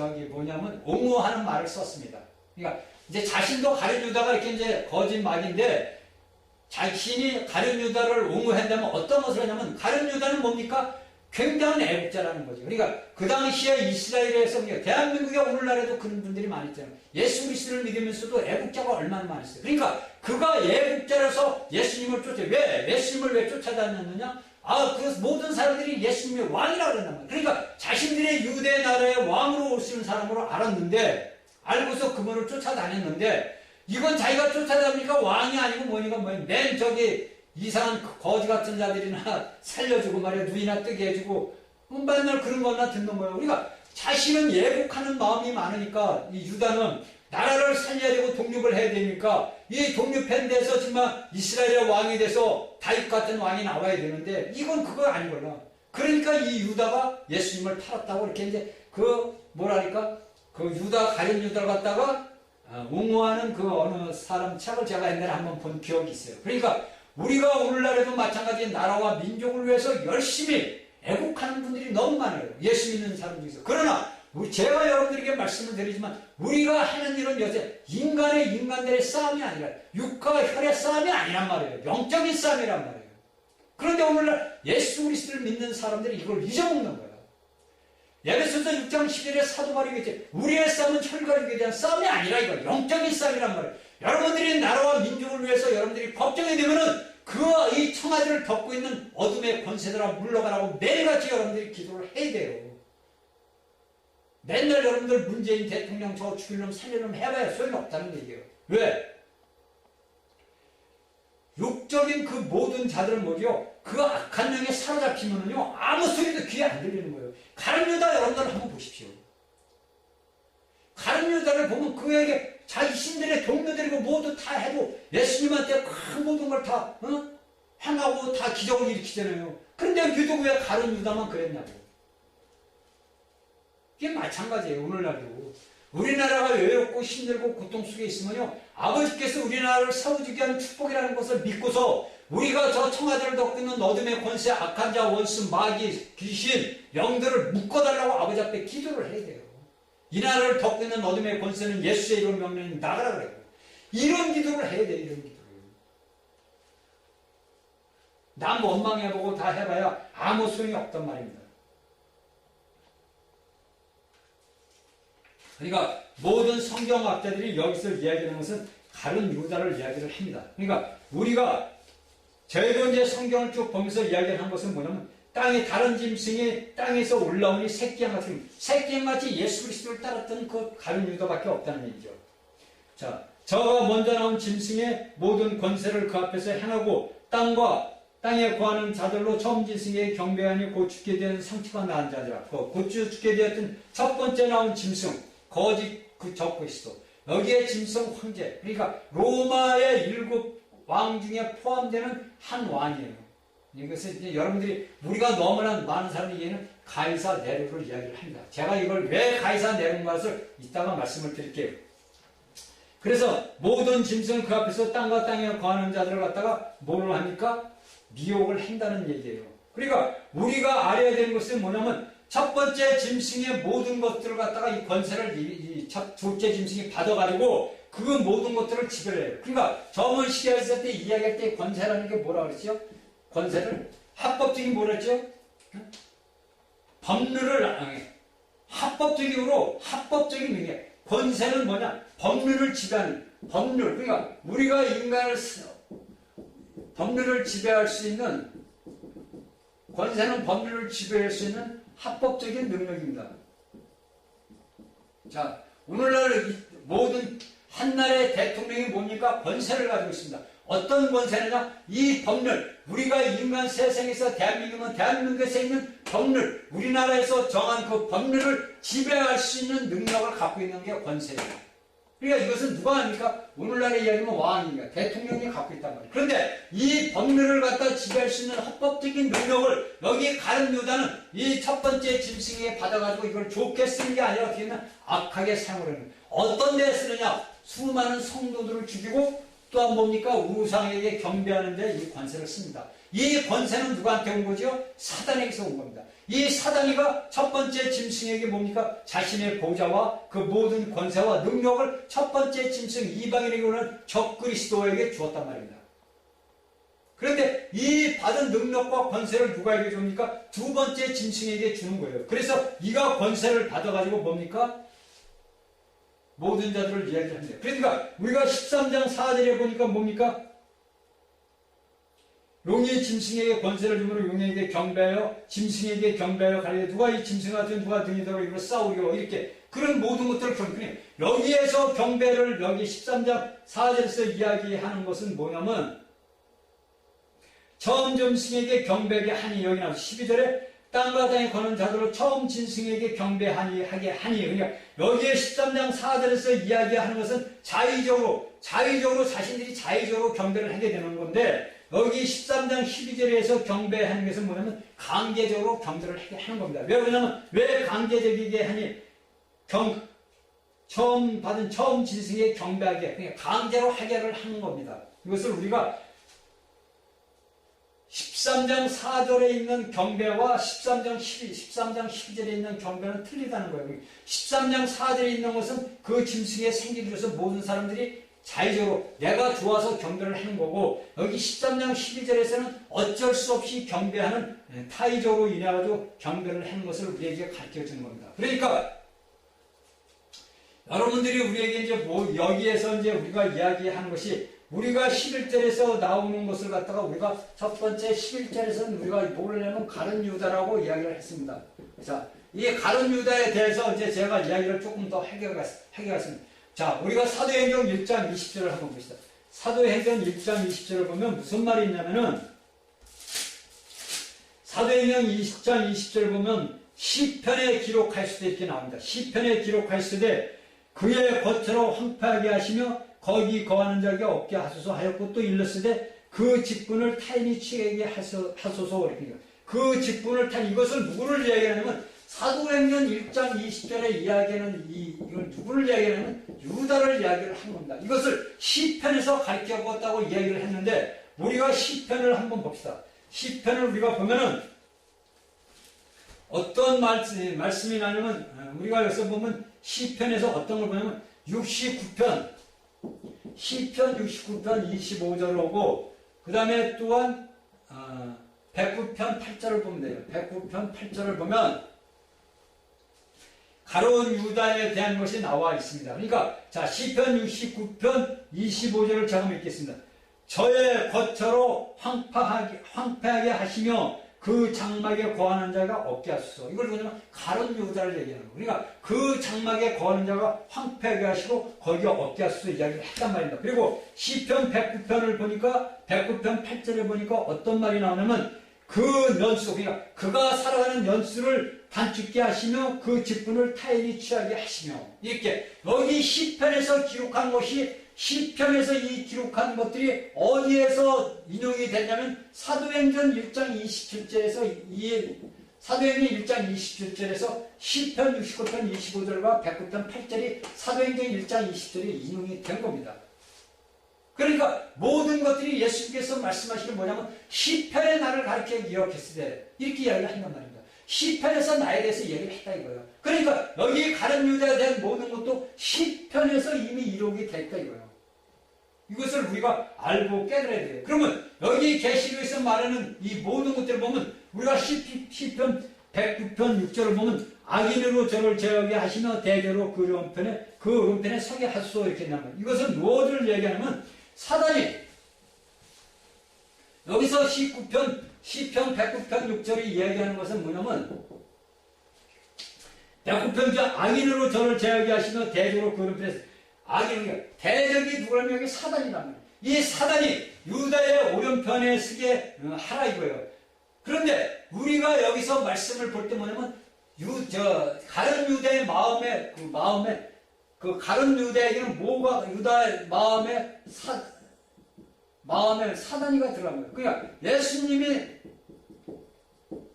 옹호하는 말을 썼습니다. 그러니까 이제 자신도 가룟 유다가 이렇게 이제 거짓말인데 자신이 가룟 유다를 옹호한다면 어떤 것을 하냐면 가룟 유다는 뭡니까? 굉장한 애국자라는 거죠. 그러니까 그 당시에 이스라엘에서 대한민국에 오늘날에도 그런 분들이 많이 있잖아요. 예수 그리스도를 믿으면서도 애국자가 얼마나 많이 있어요. 그러니까 그가 애국자라서 예수님을 예수님을 왜 쫓아다녔느냐? 그 모든 사람들이 예수님의 왕이라고 그랬단 말이에요. 그러니까 자신들의 유대 나라의 왕으로 오시는 사람으로 알았는데 알고서 그분을 쫓아다녔는데 이건 자기가 쫓아다니니까 왕이 아니고 맨 이상한 거지 같은 자들이나 살려주고 말이야 누이나 뜨게 해주고 맨날 그런 거나 듣는 거예요. 그러니까 자신은 예복하는 마음이 많으니까 이 유다는 나라를 살려야 되고 독립을 해야 되니까 이 독립한 데서 정말 이스라엘의 왕이 돼서 다윗 같은 왕이 나와야 되는데 이건 그거 아니구나. 그러니까 이 유다가 예수님을 팔았다고 이렇게 이제 그 유다 가룟 유다를 갖다가 옹호하는 그 어느 사람 책을 제가 옛날에 한번 본 기억이 있어요. 그러니까 우리가 오늘날에도 마찬가지 나라와 민족을 위해서 열심히 애국하는 분들이 너무 많아요. 예수 믿는 사람 중에서. 그러나 제가 여러분들에게 말씀을 드리지만 우리가 하는 일은 여태 인간들의 싸움이 아니라 육과 혈의 싸움이 아니란 말이에요. 영적인 싸움이란 말이에요. 그런데 오늘날 예수 그리스도를 믿는 사람들이 이걸 잊어먹는 거예요. 에베소서 6장 11절에 사도 바울이 얘기했지, 우리의 싸움은 혈과 육에 대한 싸움이 아니라 이거 영적인 싸움이란 말이에요. 여러분들이 나라와 민족을 위해서 여러분들이 걱정이 되면은 이 청아지를 덮고 있는 어둠의 권세들아 물러가라고 매일같이 여러분들이 기도를 해야 돼요. 맨날 여러분들 문재인 대통령 저거 죽일 놈 살릴 놈 해봐야 소용이 없다는 얘기예요. 왜? 육적인 그 모든 자들은 뭐죠? 그 악한 영에 사로잡히면은요 아무 소리도 귀에 안 들리는 거예요. 가룟 유다 여러분들 한번 보십시오. 가룟 유다를 보면 그에게 자기 신들의 동료들이고 모두 다 해도 예수님한테 큰 모든 걸 다 행하고 다 기적을 일으키잖아요. 그런데 유독 왜 가룟 유다만 그랬냐고. 이게 마찬가지예요. 오늘날도 우리나라가 외롭고 힘들고 고통 속에 있으면요 아버지께서 우리나라를 세워주게 하는 축복이라는 것을 믿고서 우리가 저 청아들을 덮고 있는 어둠의 권세, 악한 자, 원수, 마귀, 귀신, 영들을 묶어달라고 아버지 앞에 기도를 해야 돼요. 이 나라를 덮고 있는 어둠의 권세는 예수의 이름 명령이 나가라 그래요. 이런 기도를 해야 돼요. 이런 기도를. 남 원망해보고 다 해봐야 아무 소용이 없단 말입니다. 그러니까 모든 성경학자들이 여기서 이야기하는 것은 가룟 유다를 이야기를 합니다. 그러니까 우리가 저희도 이제 성경을 쭉 보면서 이야기를 한 것은 뭐냐면 땅에 다른 짐승이 땅에서 올라오니 새끼양같이 예수 그리스도를 따랐던 그 가룟 유다밖에 없다는 얘기죠. 자, 저가 먼저 나온 짐승의 모든 권세를 그 앞에서 행하고 땅에 구하는 자들로 처음 짐승에게 경배하니 곧 죽게 된 상처가 나은 자들아. 곧 죽게 되었던 첫 번째 나온 짐승 거짓 그 적그리스도. 여기에 짐승 황제. 그러니까 로마의 7 왕 중에 포함되는 한 왕이에요. 이것은 이제 여러분들이 우리가 너무나 많은 사람이 이해는 가이사 네로를 이야기를 합니다. 제가 이걸 왜 가이사 네로인 것을 이따가 말씀을 드릴게요. 그래서 모든 짐승은 그 앞에서 땅과 땅에 거하는 자들을 갖다가 뭐를 합니까? 미혹을 한다는 얘기예요. 그러니까 우리가 알아야 되는 것은 뭐냐면 첫 번째 짐승의 모든 것들을 갖다가 이 권세를 첫 둘째 짐승이 받아가지고 그 모든 것들을 지배를 해요. 그러니까 저번 시리아스 때 이야기할 때 권세라는 게 뭐라 그랬죠? 권세를 합법적인 뭐라 했죠? 법률을 합법적으로 합법적인 의미. 권세는 뭐냐? 법률을 지배하는 법률. 그러니까 우리가 인간을 법률을 지배할 수 있는 권세는 법률을 지배할 수 있는 합법적인 능력입니다. 자, 오늘날 모든 한나라의 대통령이 뭡니까? 권세를 가지고 있습니다. 어떤 권세느냐? 이 법률, 우리가 인간 세상에서 대한민국에서 있는 법률, 우리나라에서 정한 그 법률을 지배할 수 있는 능력을 갖고 있는 게 권세입니다. 그러니까 이것은 누가 합니까? 오늘날의 이야기는 왕이니까 대통령이 갖고 있단 말이에요. 그런데 이 법률을 갖다 지배할 수 있는 합법적인 능력을 여기 가룟 유다는 이 첫 번째 짐승에게 받아가지고 이걸 좋게 쓰는 게 아니라 어떻게 했나? 악하게 사용을 하는 거예요. 어떤 데에 쓰느냐? 수많은 성도들을 죽이고 또한 뭡니까? 우상에게 경배하는 데 이 권세를 씁니다. 이 권세는 누구한테 온 거죠? 사단에게서 온 겁니다. 이 사단이가 첫 번째 짐승에게 뭡니까? 자신의 보좌와 그 모든 권세와 능력을 첫 번째 짐승 이방인에게 오는 적그리스도에게 주었단 말입니다. 그런데 이 받은 능력과 권세를 누가에게 줍니까? 두 번째 짐승에게 주는 거예요. 그래서 이가 권세를 받아가지고 뭡니까? 모든 자들을 이야기를 합니다. 그러니까 우리가 13장 4절에 보니까 뭡니까? 용이 짐승에게 권세를 주므로 용에게 경배하여 짐승에게 경배하여 가리되 누가 이 짐승 같은 누가 등이더러 이걸 싸우려 이렇게 그런 모든 것들을 경배해. 여기에서 경배를 여기 13장 4절에서 이야기하는 것은 뭐냐면 처음 짐승에게 경배하게 하니 여기 나와서 12절에 땅과 땅에 거는 자들로 처음 짐승에게 경배하니 하게 하니 그러니까 여기에 13장 4절에서 이야기하는 것은 자의적으로 자신들이 자의적으로 경배를 하게 되는 건데 여기 13장 12절에서 경배하는 것은 뭐냐면 강제적으로 경배를 하게 하는 겁니다. 왜 그러냐면 왜 강제적이게 하니 처음 받은 처음 짐승에게 경배하게 그러니까 강제로 하게를 하는 겁니다. 이것을 우리가 13장 4절에 있는 경배와 13장 12절에 있는 경배는 틀리다는 거예요. 13장 4절에 있는 것은 그 짐승의 생기를 위해서 모든 사람들이 자의적으로 내가 좋아서 경배를 하는 거고, 여기 13장 12절에서는 어쩔 수 없이 경배하는 타의적으로 인해가지고 경배를 하는 것을 우리에게 가르쳐 주는 겁니다. 그러니까 여러분들이 우리에게 이제 여기에서 이제 우리가 이야기하는 것이, 우리가 11절에서 나오는 것을 갖다가 우리가 첫 번째 11절에서는 우리가 뭘 하냐면 가룟 유다라고 이야기를 했습니다. 자, 이 가룟 유다에 대해서 이제 제가 이야기를 조금 더 해결했습니다. 자, 우리가 사도행전 1장 20절을 한번 봅시다. 사도행전 1장 20절을 보면 무슨 말이 있냐면은, 사도행전 20장 20절을 보면 시편에 기록할 수도 이렇게 나옵니다. 시편에 기록할 수도 그의 겉으로 황폐하게 하시며 거기 거하는 자에게 없게 하소서 하였고, 또 일렀으되 그 직분을 타인이 취하게 하소서. 이렇게 그 직분을 타인, 이것을 누구를 이야기하냐면 사도행전 1장 20절에 이야기하는 이걸 누구를 이야기하냐면 유다를 이야기를 한 겁니다. 이것을 시편에서 가르쳐봤다고 이야기를 했는데, 우리가 시편을 한번 봅시다. 시편을 우리가 보면은 어떤 말씀이 나냐면, 우리가 여기서 보면 시편에서 어떤 걸 보냐면 69편, 시편 69편 25절을 오고, 그 다음에 또한 109편 8절을 보면 돼요. 109편 8절을 보면 가룟 유다에 대한 것이 나와 있습니다. 그러니까 자, 시편 69편 25절을 제가 읽겠습니다. 저의 겉으로 황폐하게 하시며 그 장막에 거하는 자가 없게 하소서. 이걸 뭐냐면 가룟 유다를 얘기하는 거예요. 그러니까 그 장막에 거하는 자가 황폐하게 하시고 거기에 없게 하소서 이야기를 했단 말입니다. 그리고 시편 109편을 보니까 109편 8절에 보니까 어떤 말이 나오냐면 그 연수, 그러니까 그가 살아가는 연수를 단축게 하시며 그 직분을 타인이 취하게 하시며, 이렇게 여기 시편에서 기록한 것이, 시편에서 이 기록한 것들이 어디에서 인용이 됐냐면 사도행전 1장 27절에서 사도행전 1장 27절에서 시편 69편 25절과 109편 8절이 사도행전 1장 20절에 인용이 된 겁니다. 그러니까 모든 것들이 예수님께서 말씀하시는 뭐냐면 시편에 나를 가르쳐 기억했을 때 이렇게 이야기를 한단 말입니다. 시편에서 나에 대해서 얘기를 했다 이거예요. 그러니까 여기 가룟 유다에 대한 모든 것도 시편에서 이미 이룩이 됐다 이거예요. 이것을 우리가 알고 깨달아야 돼요. 그러면 여기 계시록에서 말하는 이 모든 것들을 보면 우리가 시편 109편 6절을 보면 악인으로 저를 제하게 하시며 대대로 그 오른편에 서게 하소서 이렇게 나옵니다. 이것은 무엇을 얘기하냐면 사단이 여기서 시편 109편 6절이 이야기하는 것은 뭐냐면 109편 악인으로 저를 제하게 하시며 대대로 그 오른편에 악인이 대적이 누구라면 여기 사단이란 말이에요. 이 사단이 유다의 오른편에 서게 하라 이거예요. 그런데 우리가 여기서 말씀을 볼 때 뭐냐면 가룟 유다의 마음에 가룟 유다에게는 뭐가 유다의 마음에 사단이가 들어간 거예요. 그러니까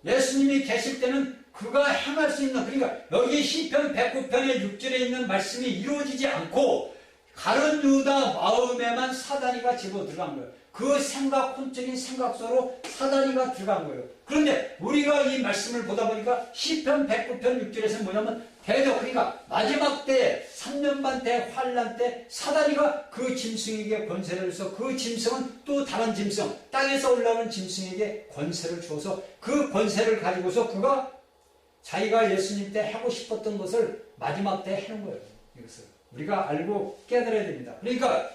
예수님이 계실 때는 그가 행할 수 있는, 그러니까 여기 시편 109편의 6절에 있는 말씀이 이루어지지 않고 가룟 유다 마음에만 사단이가 집어 들어간 거예요. 그 혼적인 생각 속으로 사단이가 들어간 거예요. 그런데 우리가 이 말씀을 보다 보니까 시편 109편 6절에서 뭐냐면 대적, 그러니까 마지막 때 3년 반 때 환란 때 사단이가 그 짐승에게 권세를 줘서 그 짐승은 또 다른 짐승, 땅에서 올라오는 짐승에게 권세를 주어서 그 권세를 가지고서 그가 자기가 예수님 때 하고 싶었던 것을 마지막 때 하는 거예요. 이것을 우리가 알고 깨달아야 됩니다. 그러니까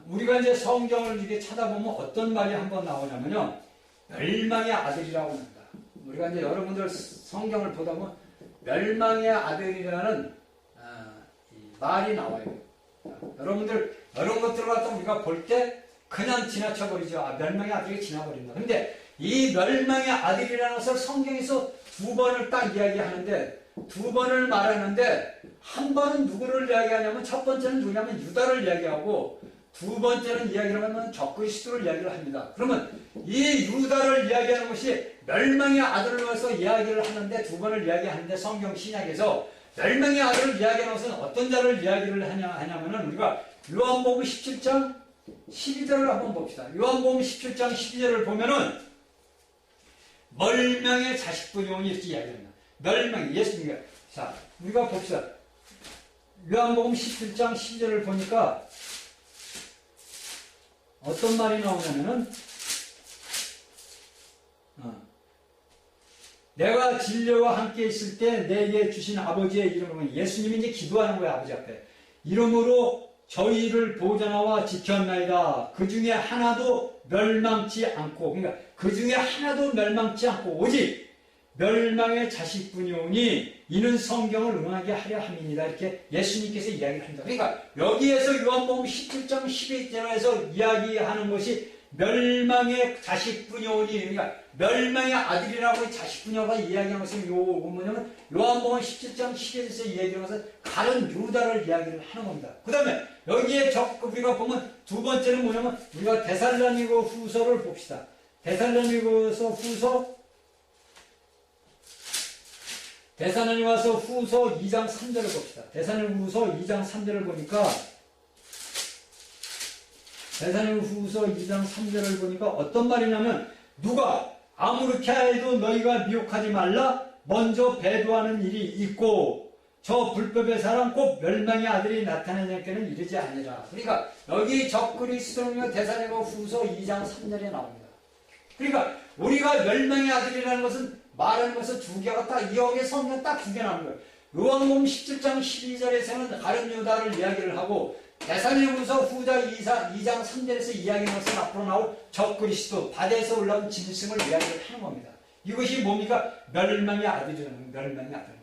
우리가 이제 성경을 이렇게 찾아보면 어떤 말이 한번 나오냐면요, 멸망의 아들이라고 합니다. 우리가 이제 여러분들 성경을 보다 보면 멸망의 아들이라는 말이 나와요. 여러분들 이런 것들을 갖다 우리가 볼 때 그냥 지나쳐버리죠. 멸망의 아들이 지나버린다. 근데 이 멸망의 아들이라는 것을 성경에서 두 번을 딱 이야기하는데, 두 번을 말하는데 한 번은 누구를 이야기하냐면 첫 번째는 누구냐면 유다를 이야기하고 두 번째는 이야기를 하면 적그리스도를 이야기를 합니다. 그러면 이 유다를 이야기하는 것이 멸망의 아들로서 이야기를 하는데 두 번을 이야기하는데 성경 신약에서 멸망의 아들을 이야기하는 것은 어떤 자를 이야기를 하냐면은 우리가 요한복음 17장 12절을 한번 봅시다. 요한복음 17장 12절을 보면은 멸망의 자식분이 오니 이렇게 이야기합니다. 멸망, 예수님과. 자, 우리가 봅시다. 요한복음 17장 12절을 보니까 어떤 말이 나오냐면은 내가 진료와 함께 있을 때 내게 주신 아버지의 이름으로, 예수님이 이제 기도하는 거예요. 아버지 앞에. 이름으로 저희를 보존하와 지켰나이다. 그 중에 하나도 멸망치 않고, 그러니까 그 중에 하나도 멸망치 않고 오직 멸망의 자식뿐이 오니 이는 성경을 응하게 하려 함입니다. 이렇게 예수님께서 이야기를 합니다. 그러니까 여기에서 요한복음 17장 12절에서 이야기하는 것이 멸망의 자식뿐이 오니, 그러니까 멸망의 아들이라고 자식뿐이라고 이야기하는 것은 뭐냐면 요한복음 17장 12절에서 이야기하는 것은 가룟 유다를 이야기를 하는 겁니다. 그 다음에 여기에 우리가 보면 두 번째는 뭐냐면 우리가 데살로니가 후서를 봅시다. 데살로니가서 후서 2장 3절을 봅시다. 데살로니가 후서 2장 3절을 보니까 데살로니가 후서 2장 3절을 보니까 어떤 말이냐면 누가 아무렇게 해도 너희가 미혹하지 말라. 먼저 배도하는 일이 있고 저 불법의 사람 곧 멸망의 아들이 나타나냐께는 이르지 아니라. 그러니까 여기 적그리스도는 데살로니가 후서 2장 3절에 나옵니다. 그러니까 우리가 멸망의 아들이라는 것은 말하는 것은 두 개가 딱 여기에 성경 딱 두 개 나오는 거예요. 요한복음 17장 12절에서는 가룟 유다를 이야기를 하고 데살로니가후서 후자 2장 3절에서 이야기하는 것은 앞으로 나올 적그리스도 바다에서 올라온 짐승을 이야기를 하는 겁니다. 이것이 뭡니까? 멸망의 아들이라는 거예요. 멸망의 아들.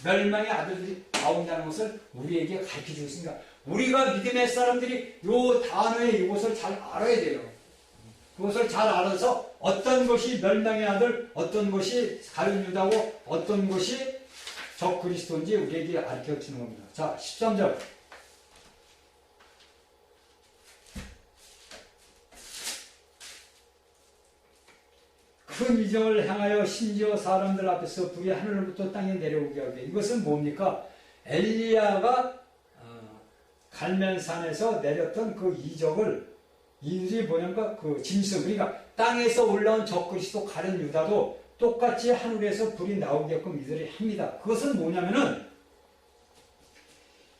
멸망의 아들들이 나온다는 것을 우리에게 가르쳐주고 있습니다. 우리가 믿음의 사람들이 이 단어의 이것을 잘 알아야 돼요. 그것을 잘 알아서 어떤 것이 멸망의 아들, 어떤 것이 가룟 유다고, 어떤 것이 적그리스도인지 우리에게 가르쳐주는 겁니다. 자, 13절. 큰 이정을 향하여 심지어 사람들 앞에서 불이 하늘로부터 땅에 내려오게 하게. 이것은 뭡니까? 엘리야가 갈멜산에서 내렸던 그 이적을 이들이 뭐냐면 그 짐승, 그러니까 땅에서 올라온 적그리스도 가룟 유다도 똑같이 하늘에서 불이 나오게끔 이들이 합니다. 그것은 뭐냐면은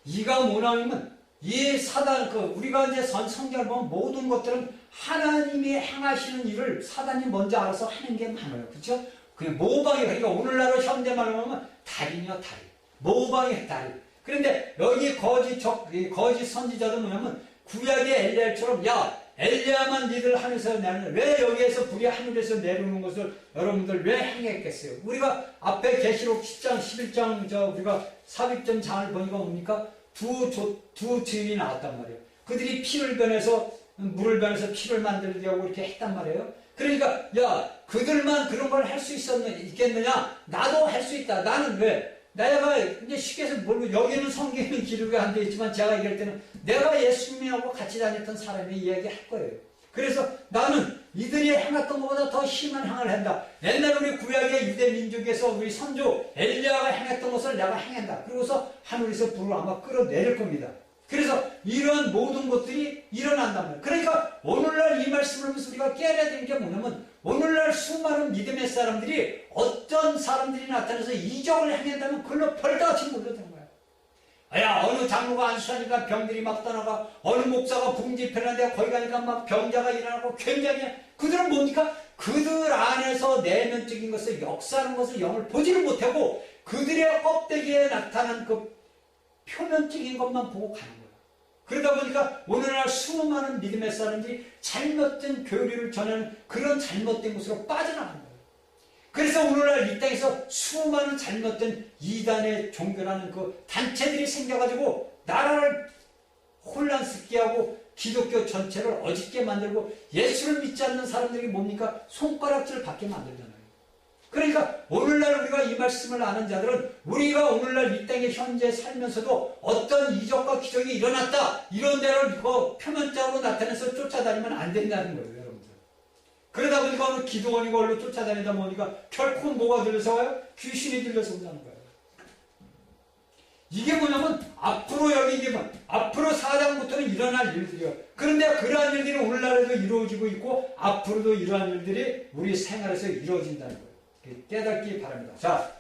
이가 뭐냐면 이 사단, 우리가 이제 성경을 보면 모든 것들은 하나님이 행하시는 일을 사단이 먼저 알아서 하는 게 많아요. 그렇죠? 그냥 모방이, 그러니까 오늘날로 현대말로 하면 달이요, 달. 모방의 달. 그런데 여기 거짓 선지자도 뭐냐면 구약의 엘리야처럼 엘리야만 니들 하늘에서 내는 왜 여기에서 불이 하늘에서 내려오는 것을 여러분들 왜 행했겠어요? 우리가 앞에 계시록 10장 11장 우리가 삽입전 장을 보니까 뭡니까? 두 증인이 나왔단 말이에요. 그들이 피를 변해서 물을 변해서 피를 만들게 하고 이렇게 했단 말이에요. 그러니까 그들만 그런 걸 할 수 있겠느냐? 나도 할 수 있다. 나는 왜? 내가 이제 쉽게 해서 모르고 여기는 성경은 기록이 안 되어 있지만 제가 얘기할 때는 내가 예수님하고 같이 다녔던 사람이 이야기할 거예요. 그래서 나는 이들이 행했던 것보다 더 심한 행을 한다. 옛날 우리 구약의 유대 민족에서 우리 선조 엘리야가 행했던 것을 내가 행한다. 그러고서 하늘에서 불을 아마 끌어내릴 겁니다. 그래서 이러한 모든 것들이 일어난단 말이에요. 그러니까 오늘날 이 말씀을 하면서 우리가 깨달아야 되는 게 뭐냐면 오늘날 수많은 믿음의 사람들이 어떤 사람들이 나타나서 이적을 행한다면 그걸로 벌같이 몰려드는 거야. 어느 장로가 안수하니까 병들이 막 떠나가, 어느 목사가 붕지편한데 거기 가니까 막 병자가 일어나고 굉장히, 그들은 뭡니까? 그들 안에서 내면적인 것을 역사하는 것을 영을 보지를 못하고 그들의 껍데기에 나타난 그 표면적인 것만 보고 가는 거예요. 그러다 보니까 오늘날 수많은 믿음의 사람들이 잘못된 교리를 전하는 그런 잘못된 곳으로 빠져나가는 거예요. 그래서 오늘날 이 땅에서 수많은 잘못된 이단의 종교라는 그 단체들이 생겨가지고 나라를 혼란스럽게 하고 기독교 전체를 어짓게 만들고 예수를 믿지 않는 사람들이 뭡니까? 손가락질 받게 만들잖아요. 그러니까 오늘날 우리가 이 말씀을 아는 자들은 우리가 오늘날 이 땅에 현재 살면서도 어떤 이적과 기적이 일어났다, 이런 데를 이거 표면적으로 나타내서 쫓아다니면 안 된다는 거예요, 여러분들. 그러다 보니까 오늘 기도원이 걸로 쫓아다니다 보니까 결코 뭐가 들려서 와요? 귀신이 들려서 온다는 거예요. 이게 뭐냐면 앞으로 여기 이게 앞으로 4장부터는 일어날 일들이요. 그런데 그러한 일들이 오늘날에도 이루어지고 있고 앞으로도 이러한 일들이 우리 생활에서 이루어진다는 거예요. 깨닫기 바랍니다. 자,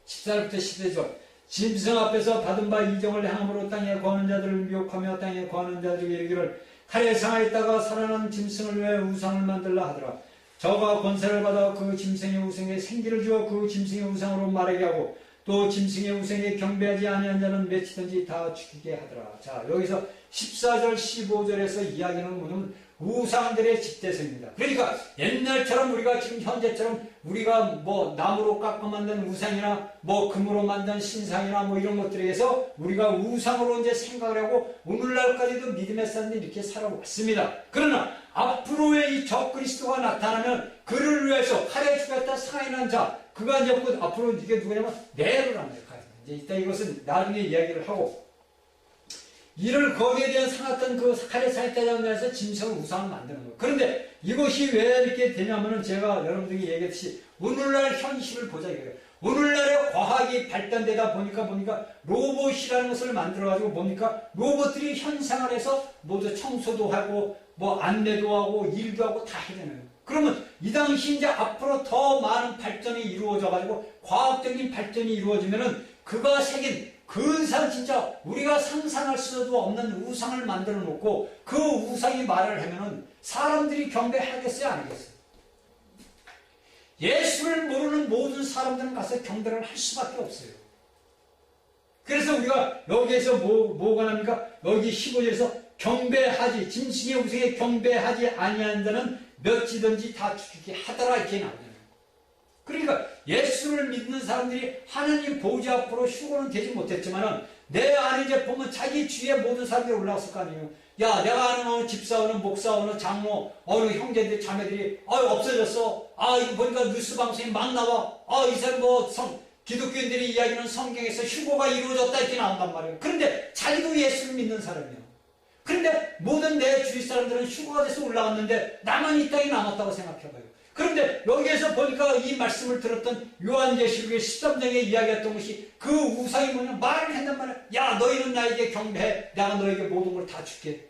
14절부터 10절죠. 짐승 앞에서 받은 바 이정을 행함으로 땅에 거하는 자들을 미혹하며 땅에 거하는 자들에게 이르기를 칼에 상하였다가 살아난 짐승을 위해 우상을 만들라 하더라. 저가 권세를 받아 그 짐승의 우상에 생기를 주어 그 짐승의 우상으로 말하게 하고 또 짐승의 우상에 경배하지 아니한 자는 맺히든지 다 죽이게 하더라. 자, 여기서 14절 15절에서 이야기는 뭐냐면 우상들의 집대성입니다. 그러니까 옛날처럼 우리가 지금 현재처럼 우리가 뭐 나무로 깎아 만든 우상이나 뭐 금으로 만든 신상이나 뭐 이런 것들에 의해서 우리가 우상으로 이제 생각을 하고 오늘날까지도 믿음의 사람들이 이렇게 살아왔습니다. 그러나 앞으로의 이 적그리스도가 나타나면 그를 위해서 칼에 죽였다 상하이난 자, 그가 이제 앞으로 이게 누구냐면 내를 합니다. 이제 이따 이것은 나중에 이야기를 하고 이를 거기에 대한 상했던 그 칼에 상했다는 면에서 짐승을 우상을 만드는 거예요. 그런데 이것이 왜 이렇게 되냐면은 제가 여러분들에게 얘기했듯이 오늘날 현실을 보자 이거예요. 오늘날의 과학이 발달되다 보니까 로봇이라는 것을 만들어가지고 뭡니까? 로봇들이 현생활에서 모두 청소도 하고 뭐 안내도 하고 일도 하고 다 해내는. 그러면 이 당시 이제 앞으로 더 많은 발전이 이루어져가지고 과학적인 발전이 이루어지면은 그가 새긴 근사한 진짜 우리가 상상할 수도 없는 우상을 만들어 놓고 그 우상이 말을 하면은 사람들이 경배하겠어요, 안 하겠어요? 예수를 모르는 모든 사람들은 가서 경배를 할 수밖에 없어요. 그래서 우리가 여기에서 뭐가 납니까? 여기 15절에서 경배하지, 짐승의 우상에 경배하지 아니한 자는 몇지든지 다 죽이게 하더라 이렇게 나오잖아요. 그러니까 예수를 믿는 사람들이 하나님 보좌 앞으로 휴거는 되지 못했지만은 내 안에 이제 보면 자기 주위에 모든 사람들이 올라왔을 거 아니에요. 야, 내가 아는 어느 집사, 어느 목사, 어느 장로, 어느 형제들, 자매들이 없어졌어. 이거 보니까 뉴스 방송에 막 나와. 이 사람 기독교인들이 이야기하는 성경에서 휴거가 이루어졌다 이렇게 나온단 말이에요. 그런데 자기도 예수를 믿는 사람이에요. 그런데 모든 내 주위 사람들은 휴거가 돼서 올라왔는데 나만 이 땅에 남았다고 생각해봐요. 그런데 여기에서 보니까 이 말씀을 들었던 요한계시록의 13장에 이야기했던 것이 그 우상이 뭐냐 말을 한단 말이야. 야, 너희는 나에게 경배해. 내가 너에게 모든 걸 다 줄게.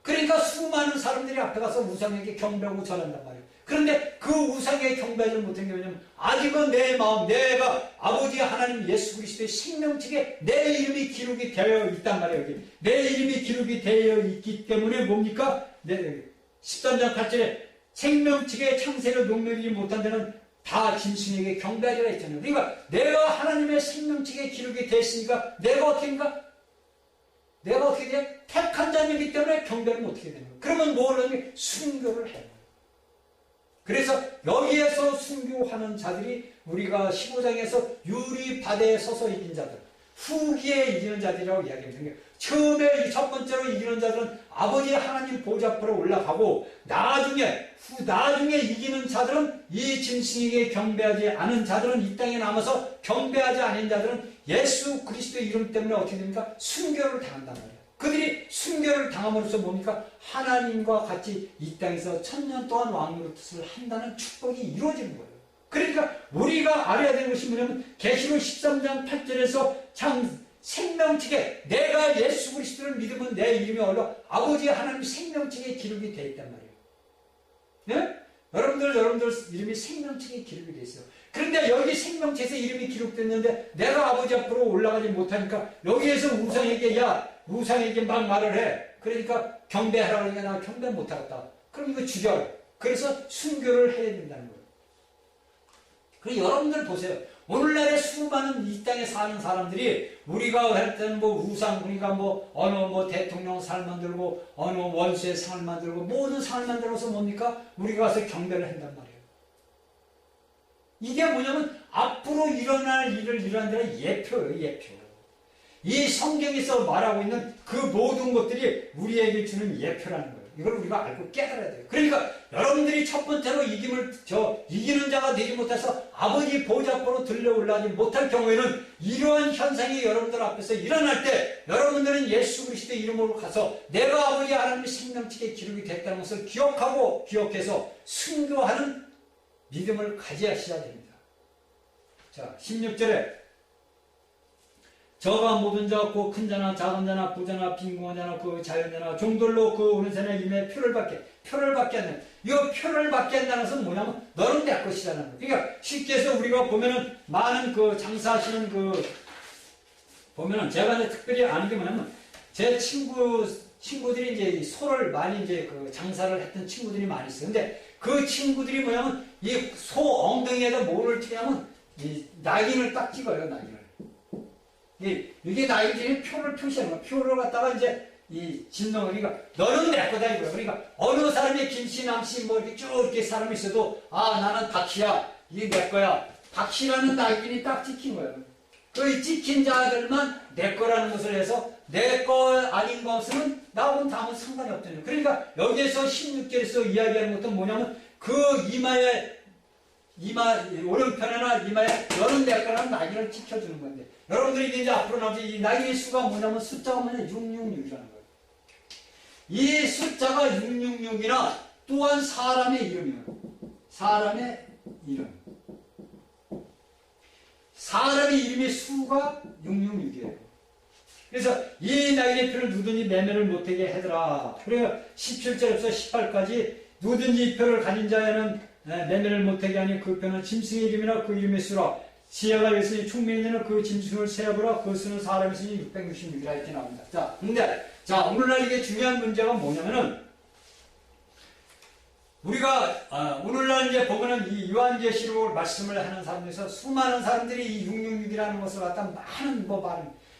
그러니까 수많은 사람들이 앞에 가서 우상에게 경배하고 전한단 말이에요. 그런데 그 우상에 경배하지 못한 게 뭐냐면 아직은 내 마음, 내가 아버지 하나님 예수 그리스도의 생명책에 내 이름이 기록이 되어 있단 말이에요. 여기. 내 이름이 기록이 되어 있기 때문에 뭡니까? 13장 8절에 생명책의 창세를 녹매이지 못한 데는 다 짐승에게 경배하리라 했잖아요. 그러니까 내가 하나님의 생명책에 기록이 됐으니까 내가 어떻게인가? 내가 어떻게 돼? 택한 자이기 때문에 경배는 어떻게 되는 거예요? 그러면 뭘 하면 순교를 해요. 그래서 여기에서 순교하는 자들이 우리가 15장에서 유리바다에 서서 이긴 자들, 후기에 이기는 자들이라고 이야기합니다. 처음에 첫 번째로 이기는 자들은 아버지 하나님 보좌 앞으로 올라가고 나중에 이기는 자들은 이 짐승에게 경배하지 않은 자들은 이 땅에 남아서 경배하지 않은 자들은 예수 그리스도의 이름 때문에 어떻게 됩니까? 순교를 당한단 말이에요. 그들이 순교를 당함으로써 뭡니까? 하나님과 같이 이 땅에서 1000년 동안 왕노릇을 한다는 축복이 이루어지는 거예요. 그러니까 우리가 알아야 되는 것이 뭐냐면 계시록 13장 8절에서 생명책에 내가 예수 그리스도를 믿으면 내 이름이 올라 아버지 하나님 생명책에 기록이 되어 있단 말이에요. 네? 여러분들 이름이 생명책에 기록이 되어 있어요. 그런데 여기 생명책에서 이름이 기록됐는데 내가 아버지 앞으로 올라가지 못하니까 여기에서 우상에게 막 말을 해. 그러니까 경배하라고 하니까 나 경배 못하겠다. 그럼 이거 죽여. 그래서 순교를 해야 된다는 거예요. 그리고 여러분들 보세요. 오늘날의 수많은 이 땅에 사는 사람들이 우리가 할 때는 우상, 그러니까 어느 대통령 상을 만들고 어느 원수의 상을 만들고 모든 상을 만들어서 뭡니까? 우리가 가서 경배를 한단 말이에요. 이게 뭐냐면 앞으로 일어날 일을 일어나는 예표예요, 예표. 이 성경에서 말하고 있는 그 모든 것들이 우리에게 주는 예표라는 거예요. 이걸 우리가 알고 깨달아야 돼요. 그러니까 여러분들이 첫 번째로 이기는 자가 되지 못해서 아버지 보좌 앞으로 들려 올라가지 못할 경우에는 이러한 현상이 여러분들 앞에서 일어날 때 여러분들은 예수 그리스도의 이름으로 가서 내가 아버지 하나님의 생명책에 기록이 됐다는 것을 기억해서 순교하는 믿음을 가져야 됩니다. 자, 16절에 저가 모든 자, 그 큰 자나 작은 자나 부자나 빈궁한 자나 그 자연자나 종들로 그 오는 새는 임에 표를 받게 한다. 이 표를 받게 한다는 것은 뭐냐면 너는 내 것이라는 거예요. 그러니까 쉽게 해서 우리가 보면은 많은 그 장사하시는 보면은 제가 이제 특별히 아는 게 뭐냐면 제 친구들이 이제 소를 많이 이제 그 장사를 했던 친구들이 많이 있어요. 근데 그 친구들이 뭐냐면 이 소 엉덩이에다 뭐를 튀냐면 이 낙인을 딱 찍어요, 낙인을. 이게 낙인이 표를 표시하는 거야. 표를 갖다가 이제 이 진동을, 그러니까 너는 내 거다 이거야. 그러니까 어느 사람이 김씨, 남씨 뭐 이렇게 쭉 이렇게 사람이 있어도 아, 나는 박씨야. 이게 내 거야. 박씨라는 낙인이 딱 찍힌 거예요. 그 찍힌 자들만 내 거라는 것을 해서 내 거 아닌 것은 나하고는 다음은 상관이 없다는 거예요. 그러니까 여기에서 16절에서 이야기하는 것도 뭐냐면 그 오른편에나 이마에 너는 내 거라는 낙인을 지켜주는 건데 여러분들이 이제 앞으로 나오지 이 낙인의 수가 뭐냐면 숫자가 뭐냐면 666이라는 거예요. 이 숫자가 666이나 또한 사람의 이름이에요. 사람의 이름. 사람의 이름의 수가 666이에요. 그래서 이 낙인의 표를 누구든지 매매를 못하게 하더라. 그래서 17절부터 18까지 누구든지 이 표를 가진 자에는 매매를 못하게 하니 그 표는 짐승의 이름이나 그 이름의 수라. 지혜가 있으니 총명이는 그 짐승을 세어보라. 그 수는 사람이 있으니 666이라 이렇게 나옵니다. 자, 근데 오늘날 이게 중요한 문제가 뭐냐면은 우리가 오늘날 이제 보면은 이 요한계시록 말씀을 하는 사람들에서 수많은 사람들이 이 666이라는 것을 갖다 많은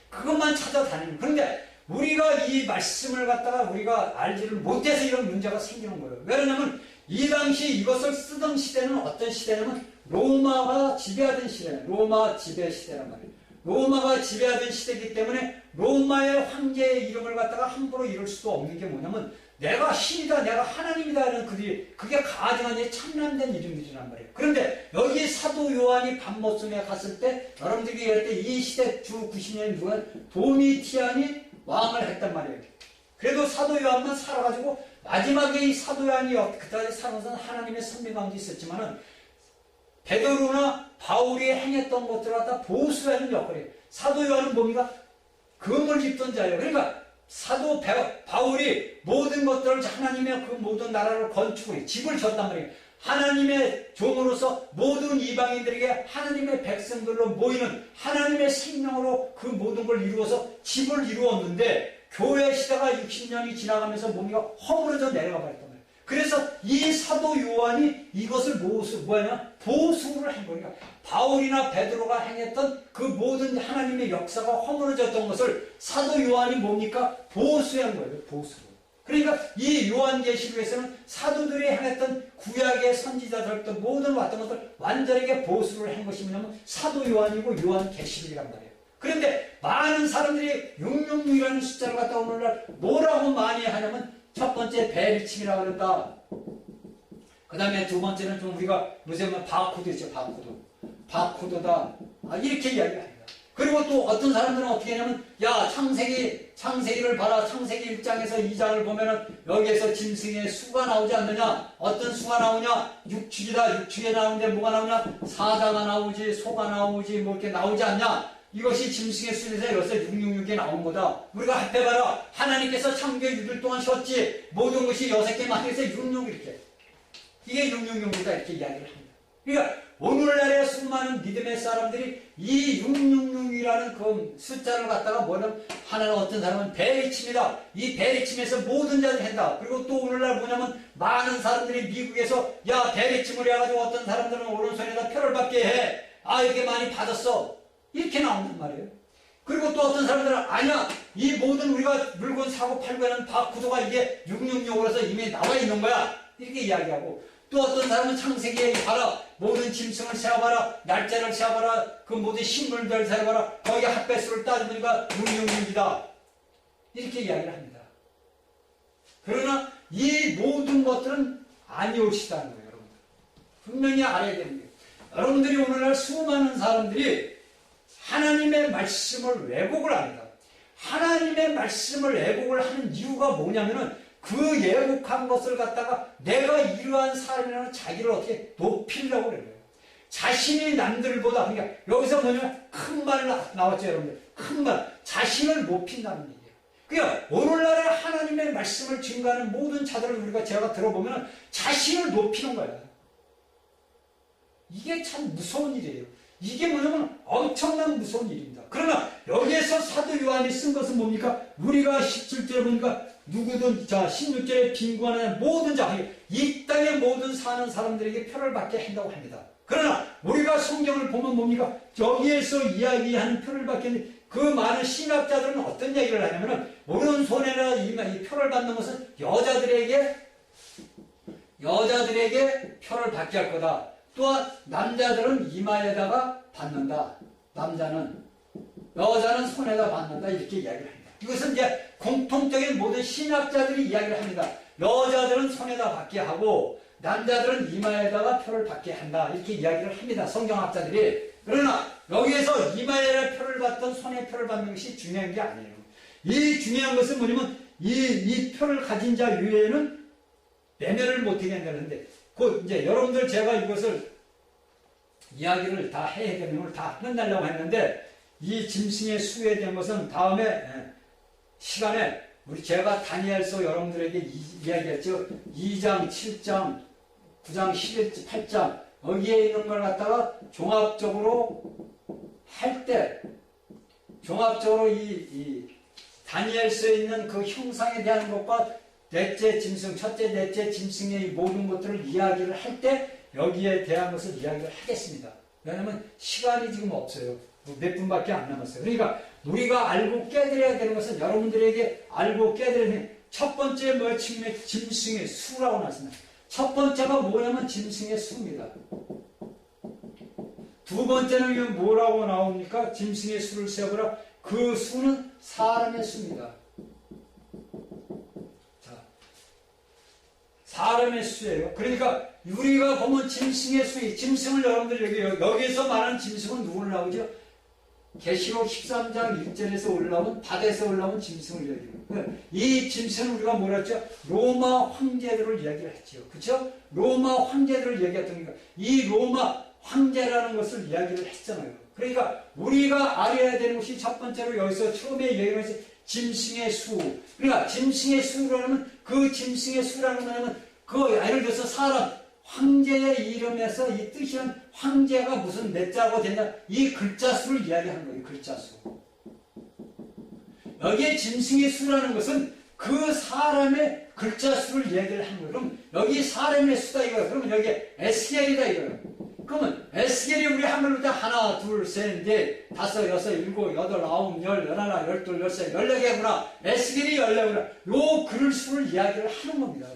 그것만 찾아다니는. 그런데 우리가 이 말씀을 갖다가 우리가 알지를 못해서 이런 문제가 생기는 거예요. 왜냐하면 이 당시 이것을 쓰던 시대는 어떤 시대냐면 로마가 지배하던 시대예요. 로마 지배 시대란 말이에요. 로마가 지배하던 시대이기 때문에 로마의 황제의 이름을 갖다가 함부로 이룰 수도 없는 게 뭐냐면 내가 신이다, 내가 하나님이다 하는 그게 가증한 참남된 이름들이란 말이에요. 그런데 여기 사도 요한이 밤모섬에 갔을 때 여러분들이 얘기할 때 이 시대 주 90년 누가 도미티안이 왕을 했단 말이에요. 그래도 사도 요한만 살아가지고 마지막에 이 사도 요한이 그때 살아서 하나님의 선미감도 있었지만은 베드로나 바울이 행했던 것들을 갖다 보수하는 역할이에요. 사도 요한은 뭡니까? 금을 입던 자예요. 그러니까 사도 바울이 모든 것들을 하나님의 그 모든 나라를 건축을 집을 졌단 말이에요. 하나님의 종으로서 모든 이방인들에게 하나님의 백성들로 모이는 하나님의 생명으로 그 모든 걸 이루어서 집을 이루었는데 교회 시대가 60년이 지나가면서 뭡니까? 허물어져 내려가 버렸단 말이에요. 그래서 이 사도 요한이 이것을 보수를 한 거니까 바울이나 베드로가 행했던 그 모든 하나님의 역사가 허물어졌던 것을 사도 요한이 뭡니까? 보수한 거예요. 보수로. 그러니까 이 요한계시록에서는 사도들이 행했던 구약의 선지자들도 모든 왔던 것들 완전하게 보수를 한 것이 뭐냐면 사도 요한이고 요한계시록이란 말이에요. 그런데 많은 사람들이 666이라는 숫자를 갖다 오늘날 뭐라고 많이 하냐면 첫 번째 배비침이라고 그런다. 그 다음에 두 번째는 좀 우리가 요새 바코드 있죠. 바코드다. 이렇게 이야기합니다. 그리고 또 어떤 사람들은 어떻게 하냐면 야 창세기를 봐라. 창세기 1장에서 2장을 보면은 여기에서 짐승의 수가 나오지 않느냐. 어떤 수가 나오냐. 육축이다. 육축에 나오는데 뭐가 나오냐. 사자가 나오지 소가 나오지 뭐 이렇게 나오지 않냐. 이것이 짐승의 수에서 여기서 666에 나온 거다. 우리가 합해봐라. 하나님께서 창조에 6일 동안 쉬었지. 모든 것이 6개만 해서 66 이렇게. 이게 666이다 이렇게 이야기를 합니다. 그러니까 오늘날의 수많은 믿음의 사람들이 이 666이라는 그 숫자를 갖다가 뭐냐면 하나는 어떤 사람은 베리침이다. 이 베리침에서 모든 자를 한다. 그리고 또 오늘날 뭐냐면 많은 사람들이 미국에서 야 베리침을 해가지고 어떤 사람들은 오른손에다 표를 받게 해. 이렇게 많이 받았어. 이렇게 나온단 말이에요. 그리고 또 어떤 사람들은 아니야. 이 모든 우리가 물건 사고 팔고 하는 바코드가 이게 666으로서 이미 나와 있는 거야. 이렇게 이야기하고 또 어떤 사람은 창세기에 봐라. 모든 짐승을 세어봐라. 날짜를 세어봐라. 그 모든 식물들 세어봐라. 거기 핫배수를 따져보니까 666이다. 이렇게 이야기를 합니다. 그러나 이 모든 것들은 아니올시다는 거예요. 여러분들. 분명히 알아야 되는 거예요. 여러분들이 오늘날 수많은 사람들이 하나님의 말씀을 왜곡을 합니다. 하나님의 말씀을 왜곡을 하는 이유가 뭐냐면은 그 예곡한 것을 갖다가 내가 이러한 사람이라는 자기를 어떻게 높이려고 그래요. 자신이 남들보다, 그러니까 여기서 뭐냐면 큰 말 나왔죠, 여러분들. 큰 말. 자신을 높인다는 얘기예요. 그러니까 오늘날에 하나님의 말씀을 증거하는 모든 자들을 우리가 제가 들어보면 자신을 높이는 거야. 이게 참 무서운 일이에요. 이게 뭐냐면 엄청난 무서운 일입니다. 그러나 여기에서 사도 요한이 쓴 것은 뭡니까? 우리가 17절에 보니까 누구든, 자, 16절에 빈곤한 모든 자, 이 땅의 모든 사는 사람들에게 표를 받게 한다고 합니다. 그러나 우리가 성경을 보면 뭡니까? 여기에서 이야기하는 표를 받게 하는 그 많은 신학자들은 어떤 얘기를 하냐면은 오른손에나 이 표를 받는 것은 여자들에게 표를 받게 할 거다. 또한 남자들은 이마에다가 받는다. 여자는 손에다 받는다. 이렇게 이야기를 합니다. 이것은 이제 공통적인 모든 신학자들이 이야기를 합니다. 여자들은 손에다 받게 하고 남자들은 이마에다가 표를 받게 한다. 이렇게 이야기를 합니다. 성경학자들이. 그러나 여기에서 이마에 표를 받던 손에 표를 받는 것이 중요한 게 아니에요. 이 중요한 것은 뭐냐면 이 표를 가진 자 외에는 매매를 못하게 한다는데, 그 이제 여러분들 제가 이것을 이야기를 다 해야 되는 걸 다 끝내려고 했는데, 이 짐승의 수에 대한 것은 다음에 시간에 제가 다니엘서 여러분들에게 이야기했죠. 2장, 7장, 9장, 11장, 8장 여기에 있는 걸 갖다가 종합적으로 할 때, 종합적으로 이 다니엘서에 있는 그 형상에 대한 것과 넷째 짐승, 첫째, 넷째 짐승의 모든 것들을 이야기를 할 때 여기에 대한 것을 이야기를 하겠습니다. 왜냐하면 시간이 지금 없어요. 몇 분밖에 안 남았어요. 그러니까 우리가 알고 깨달아야 되는 것은, 여러분들에게 알고 깨달아야 되는 첫 번째 뭐예요? 짐승의 수라고 나왔습니다. 첫 번째가 뭐냐면 짐승의 수입니다. 두 번째는 뭐라고 나옵니까? 짐승의 수를 세어보라. 그 수는 사람의 수입니다. 자, 사람의 수예요. 그러니까 우리가 보면 짐승의 수, 짐승을 여러분들 여기에서 말하는 짐승은 누구를 나오죠? 계시록 13장 1절에서 올라온, 바다에서 올라온 짐승을 이야기해요. 이 짐승은 우리가 뭐라 했죠? 로마 황제들을 이야기를 했죠. 그렇죠? 로마 황제들을 이야기했던 거니까 이 로마 황제라는 것을 이야기를 했잖아요. 그러니까 우리가 알아야 되는 것이 첫 번째로 여기서 처음에 얘기한 것이 짐승의 수. 그러니까 짐승의 수라는, 그 짐승의 수라는 거는 그 예를 들어서 사람, 황제의 이름에서 이 뜻이는 황제가 무슨 몇 자고 되냐, 이 글자 수를 이야기하는 거예요. 글자 수. 여기에 짐승의 수라는 것은 그 사람의 글자 수를 이야기를 하는 거예요. 그럼 여기 사람의 수다 이거예요. 그러면 여기 에스겔이다 이거예요. 그러면 에스겔이 우리 한글로 하나, 둘, 셋, 넷, 다섯, 여섯, 일곱, 여덟, 아홉, 열, 열하나, 열둘, 열세, 14개구나. 에스겔이 14개구나. 요 글 수를 이야기를 하는 겁니다.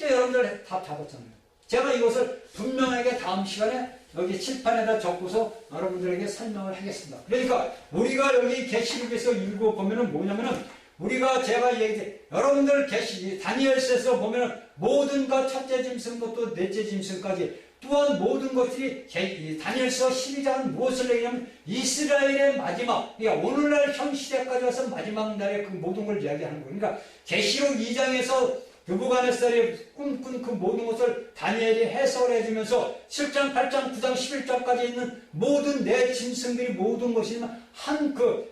여러분들 다 잡았잖아요. 제가 이것을 분명하게 다음 시간에 여기 칠판에다 적고서 여러분들에게 설명을 하겠습니다. 그러니까 우리가 여기 계시록에서 읽어보면은 뭐냐면은 우리가 제가 얘기해, 여러분들 다니엘서에서 보면은 모든 것, 첫째 짐승부터 넷째 짐승까지, 또한 모든 것들이 다니엘서 12장은 무엇을 얘기하냐면 이스라엘의 마지막, 그러니까 오늘날 현 시대까지 와서 마지막 날의 그 모든 걸 이야기하는 거예요. 그러니까 계시록 2장에서 느부갓네살이 꿈꾼 그 모든 것을 다니엘이 해석을 해주면서 7장, 8장, 9장, 11장까지 있는 모든 내 짐승들이 모든 것이 한 그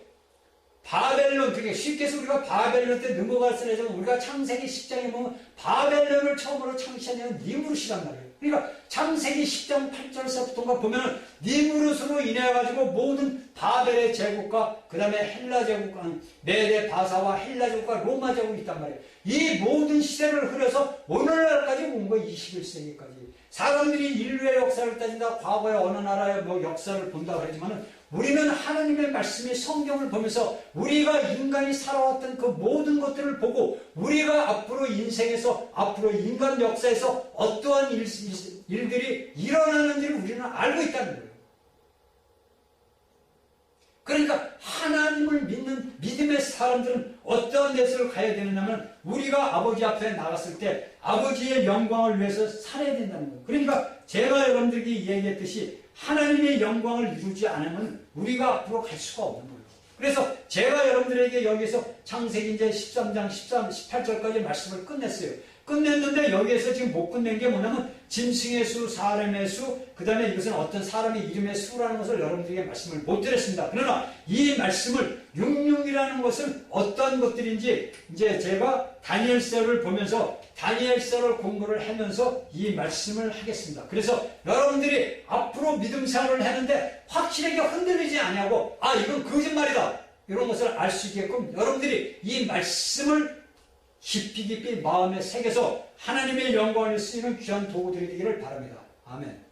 바벨론, 그게 쉽게 해서 우리가 바벨론 때 느부갓네살, 우리가 창세기 10장에 보면 바벨론을 처음으로 창시한 데는 니무롯이란 말이에요. 그러니까 창세기 10장 8절서부터인가 보면은 니무롯으로 인해가지고 모든 바벨의 제국과 그 다음에 헬라 제국, 메데 바사와 헬라 제국과 로마 제국이 있단 말이에요. 이 모든 시대를 흐려서 오늘날까지 온 거예요. 21세기까지. 사람들이 인류의 역사를 따진다, 과거의 어느 나라의 뭐 역사를 본다고 하지만은 우리는 하나님의 말씀의 성경을 보면서 우리가 인간이 살아왔던 그 모든 것들을 보고 우리가 앞으로 인생에서, 앞으로 인간 역사에서 어떠한 일들이 일어나는지를 우리는 알고 있다는 거예요. 그러니까 하나님을 믿는 믿음의 사람들은 어떠한 데서를 가야 되느냐면 우리가 아버지 앞에 나갔을 때 아버지의 영광을 위해서 살아야 된다는 거예요. 그러니까 제가 여러분들에게 얘기했듯이 하나님의 영광을 이루지 않으면 우리가 앞으로 갈 수가 없는 거예요. 그래서 제가 여러분들에게 여기서 창세기 이제 13장 18절까지 말씀을 끝냈어요. 끝냈는데 여기에서 지금 못 끝낸 게 뭐냐면 짐승의 수, 사람의 수, 그 다음에 이것은 어떤 사람의 이름의 수라는 것을 여러분들에게 말씀을 못 드렸습니다. 그러나 이 말씀을 육육이라는 것은 어떤 것들인지 이제 제가 다니엘서를 보면서 다니엘서를 공부를 하면서 이 말씀을 하겠습니다. 그래서 여러분들이 앞으로 믿음 생활을 하는데 확실하게 흔들리지 아니하고 이건 거짓말이다 이런 것을 알 수 있게끔 여러분들이 이 말씀을 깊이 마음에 새겨서 하나님의 영광을 쓰이는 귀한 도구들이 되기를 바랍니다. 아멘.